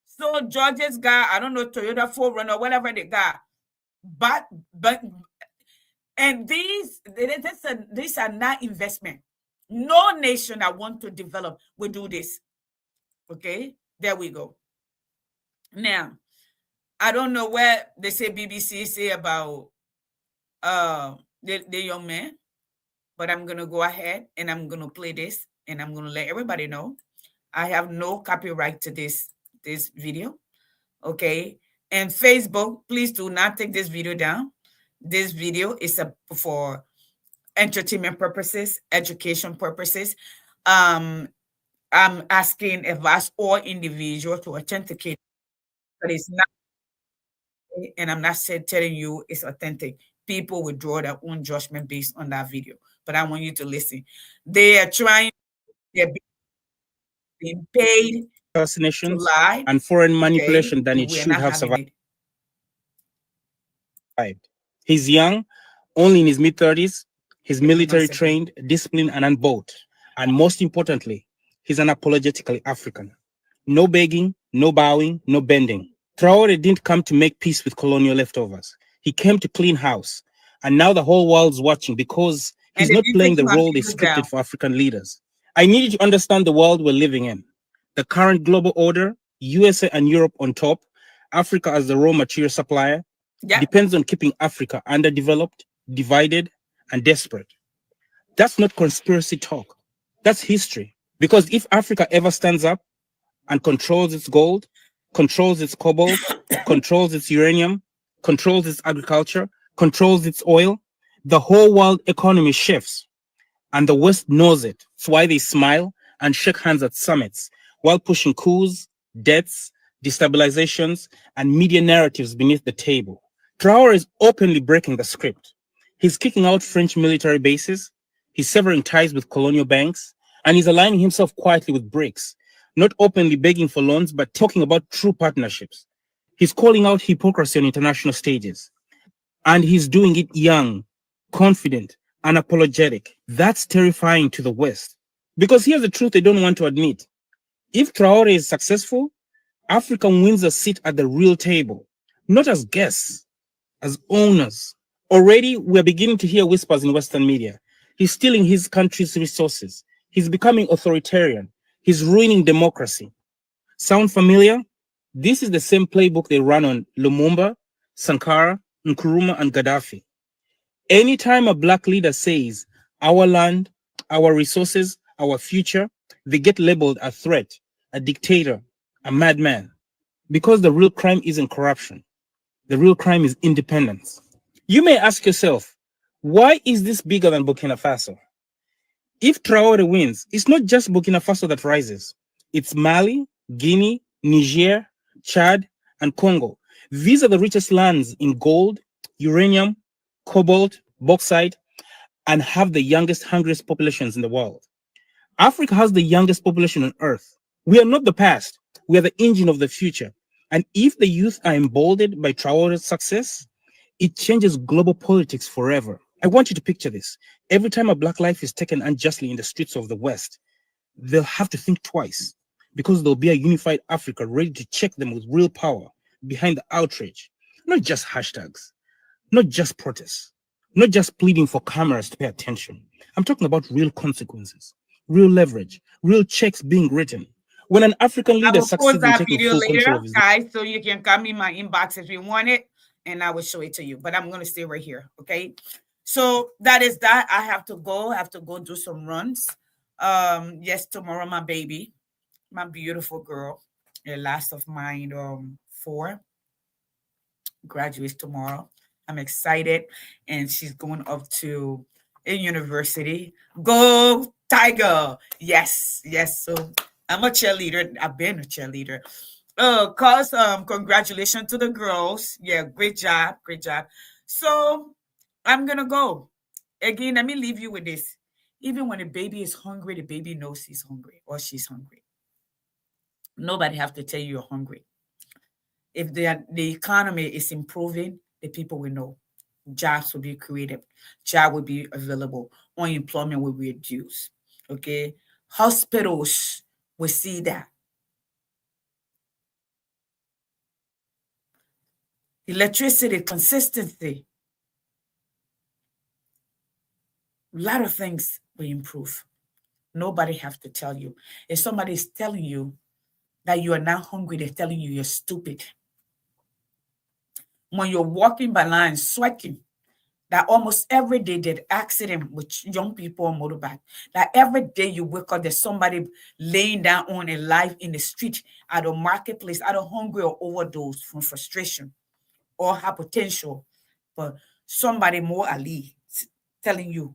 So judges got, I don't know, Toyota 4Runner, whatever they got. But and these are not investment. No nation that want to develop will do this. Okay, there we go. Now, I don't know what they say BBC say about the young man, but I'm gonna go ahead and I'm gonna play this and I'm gonna let everybody know I have no copyright to this video. Okay, and Facebook, please do not take this video down. This video is for entertainment purposes, education purposes. I'm asking us all individual to authenticate, but it's not, and I'm not telling you it's authentic. People will draw their own judgment based on that video, but I want you to listen. They are trying, they're being paid to lie and foreign manipulation than it should have survived. He's young, only in his mid-30s. He's military trained, disciplined, and unbought. And most importantly, he's unapologetically African. No begging, no bowing, no bending. Traore didn't come to make peace with colonial leftovers. He came to clean house. And now the whole world's watching because he's not playing the role they scripted for African leaders. I need you to understand the world we're living in. The current global order, USA and Europe on top, Africa as the raw material supplier, depends on keeping Africa underdeveloped, divided, and desperate. That's not conspiracy talk. That's history. Because if Africa ever stands up and controls its gold, controls its cobalt, controls its uranium, controls its agriculture, controls its oil, the whole world economy shifts. And the West knows it. That's why they smile and shake hands at summits while pushing coups, debts, destabilizations, and media narratives beneath the table. Traore is openly breaking the script. He's kicking out French military bases, he's severing ties with colonial banks, and he's aligning himself quietly with BRICS, not openly begging for loans, but talking about true partnerships. He's calling out hypocrisy on international stages. And he's doing it young, confident, unapologetic. That's terrifying to the West. Because here's the truth they don't want to admit. If Traore is successful, Africa wins a seat at the real table, not as guests, as owners. Already, we're beginning to hear whispers in Western media. He's stealing his country's resources. He's becoming authoritarian. He's ruining democracy. Sound familiar? This is the same playbook they run on Lumumba, Sankara, Nkrumah, and Gaddafi. Anytime a black leader says, our land, our resources, our future, they get labeled a threat, a dictator, a madman. Because the real crime isn't corruption. The real crime is independence. You may ask yourself, why is this bigger than Burkina Faso? If Traore wins, it's not just Burkina Faso that rises. It's Mali, Guinea, Niger, Chad, and Congo. These are the richest lands in gold, uranium, cobalt, bauxite, and have the youngest, hungriest populations in the world. Africa has the youngest population on Earth. We are not the past. We are the engine of the future. And if the youth are emboldened by Traore's success, it changes global politics forever. I want you to picture this. Every time a black life is taken unjustly in the streets of the West, they'll have to think twice because there'll be a unified Africa ready to check them with real power behind the outrage. Not just hashtags, not just protests, not just pleading for cameras to pay attention. I'm talking about real consequences, real leverage, real checks being written. When an African leader succeeds in taking full control of his guys, so you can come in my inbox if you want it, and I will show it to you. But I'm going to stay right here, okay? So that is that. I have to go. I have to go do some runs. Yes, tomorrow, my baby, my beautiful girl, the last of mine, 4 graduates tomorrow. I'm excited, and she's going up to a university. Go Tiger! Yes, yes. So I'm a cheerleader. I've been a cheerleader. Congratulations to the girls. Yeah, great job, great job. So I'm gonna go. again, let me leave you with this. Even when a baby is hungry, the baby knows he's hungry or she's hungry. Nobody have to tell you you're hungry. If the economy is improving, the people will know. Jobs will be created. Job will be available. Unemployment will reduce. Okay? Hospitals will see that. Electricity, consistency. A lot of things will improve. Nobody have to tell you. If somebody is telling you that you are not hungry, they're telling you you're stupid. When you're walking by line, sweating, that almost every day there's accident with young people on motorbike. That every day you wake up, there's somebody laying down on a life in the street, at a marketplace, either hungry or overdose from frustration or hypertension. But somebody more Ali telling you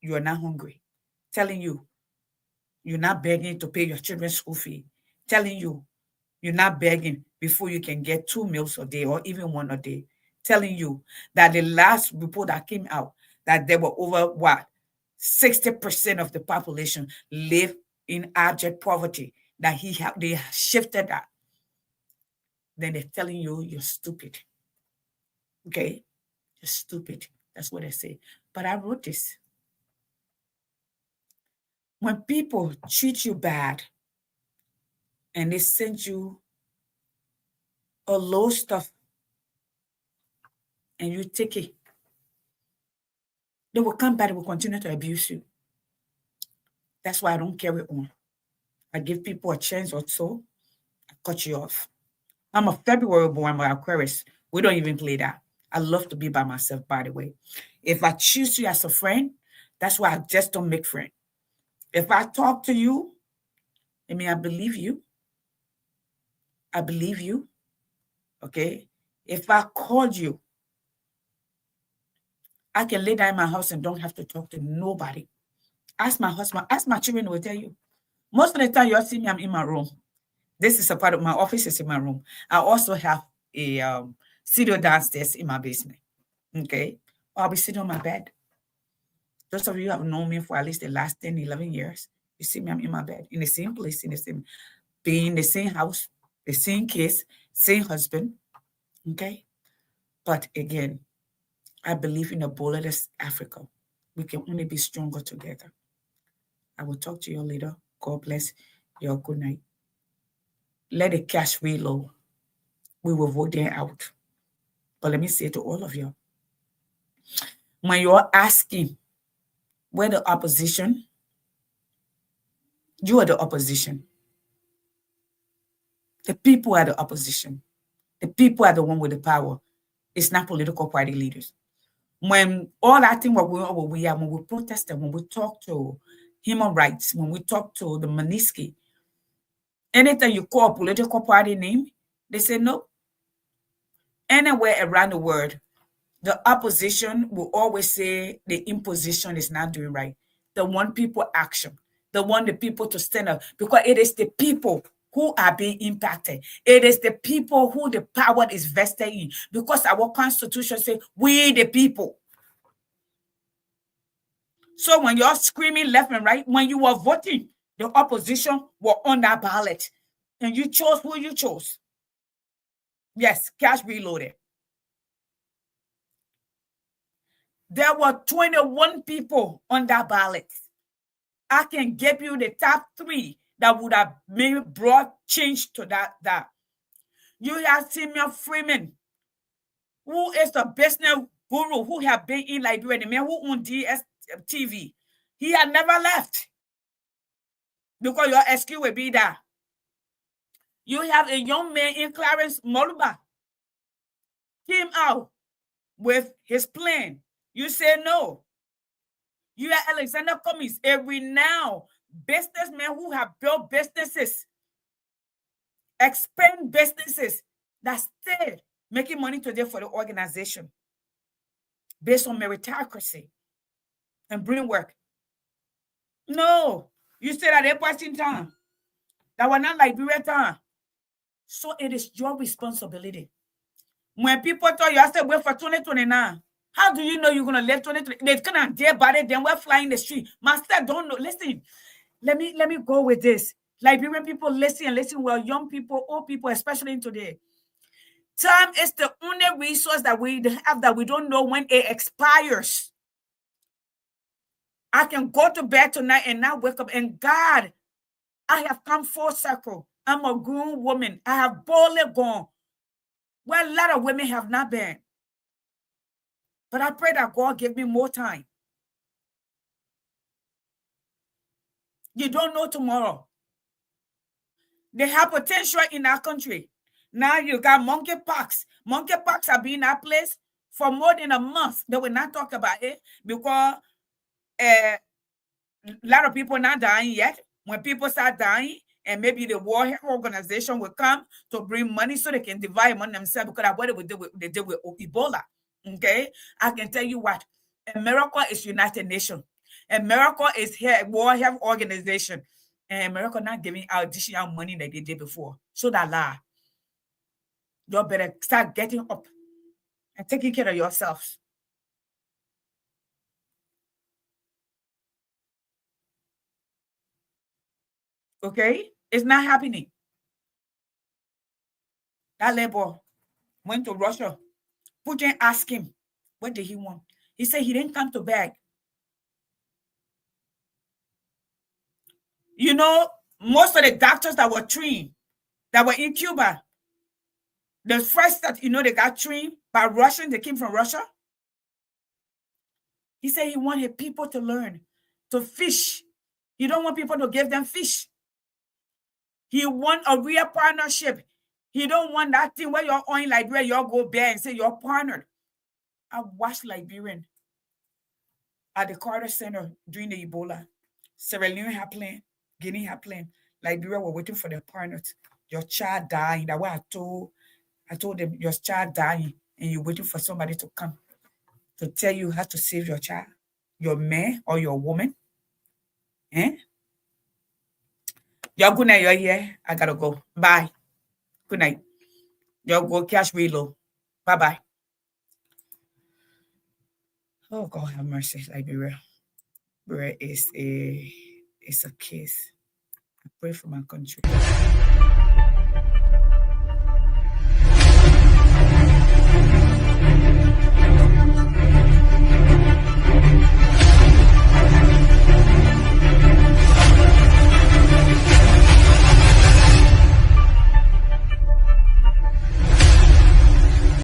you are not hungry, telling you you're not begging to pay your children's school fee, telling you you're not begging before you can get 2 meals a day or even one a day, telling you that the last report that came out, that there were over 60% of the population live in abject poverty, that they shifted that. Then they're telling you you're stupid. Okay? You're stupid. That's what I say. But I wrote this. When people treat you bad and they send you a low stuff and you take it, they will come back and will continue to abuse you. That's why I don't carry on. I give people a chance or so, I cut you off. I'm a February born, I'm Aquarius. We don't even play that. I love to be by myself, by the way. If I choose you as a friend, that's why I just don't make friends. If I talk to you, I mean, I believe you. I believe you. Okay? If I called you, I can lay down in my house and don't have to talk to nobody. Ask my husband, ask my children, will tell you. Most of the time, you'll see me, I'm in my room. This is a part of my office, is in my room. I also have a studio downstairs in my basement. Okay? I'll be sitting on my bed. Those of you who have known me for at least the last 10, 11 years, you see me, I'm in my bed, in the same place, in the same, being in the same house, the same kids, same husband. Okay? But again, I believe in a bulletless Africa. We can only be stronger together. I will talk to you later. God bless you. Good night. Let the cash reload. We will vote them out. But let me say to all of you, when you're asking where the opposition, you are the opposition. The people are the opposition. The people are the one with the power. It's not political party leaders. When all that thing what we are, when we protested, when we talk to human rights, when we talk to the Manisky, anything you call a political party name, they say no. Anywhere around the world, the opposition will always say the imposition is not doing right. They want people action. They want the people to stand up because it is the people who are being impacted. It is the people who the power is vested in, because our constitution says we the people. So when you're screaming left and right, when you were voting, the opposition were on that ballot and you chose who you chose. Yes, cash reloaded. There were 21 people on that ballot. I can give you the top 3 that would have maybe brought change to that. You have Samuel Freeman, who is a business guru who have been in Liberia, the man who owned DSTV. He had never left because your excuse will be that. You have a young man in Clarence Moluba came out with his plan. You say no. You have Alexander Cummings, a renowned businessman who have built businesses, expand businesses that still making money today for the organization based on meritocracy and bring work. No, you said at a point in time that were not Liberia time. So it is your responsibility. When people tell you, I said, wait for 2029, How do you know you're gonna live 2020? They're gonna dear body, then we're flying the street. Master, don't know. Listen, let me go with this. Liberian people, listen well, young people, old people, especially in today. Time is the only resource that we have that we don't know when it expires. I can go to bed tonight and not wake up, and God, I have come full circle. I'm a grown woman. I have boldly gone where a lot of women have not been. But I pray that God give me more time. You don't know tomorrow. They have potential in our country. Now you got monkeypox. Monkeypox have been in our place for more than a month. They will not talk about it because a lot of people not dying yet. When people start dying, and maybe the World Health Organization will come to bring money so they can divide among themselves, because that's what they did with Ebola. Okay, I can tell you what, America is United Nations. America is here, World Health Organization, and America not giving out additional money like they did before. So that lie. You better start getting up and taking care of yourselves. Okay, it's not happening. That labor went to Russia. Putin asked him, what did he want? He said he didn't come to beg. You know, most of the doctors that were trained, that were in Cuba, the first that, you know, they got trained by Russians, they came from Russia. He said he wanted people to learn to fish. He don't want people to give them fish. He want a real partnership. He don't want that thing where you're on Liberia, you all go there and say you're partnered. I watched Liberian at the Carter Center during the Ebola. Sierra Leone happening, Guinea happening. Liberia were waiting for their partners. Your child dying. That's what I told them, your child dying, and you're waiting for somebody to come to tell you how to save your child, your man or your woman. Y'all, good night. You're here. I gotta go. Bye. Good night. Y'all go cash reload. Bye-bye. Oh, God have mercy, Liberia. Liberia is a case. I pray for my country.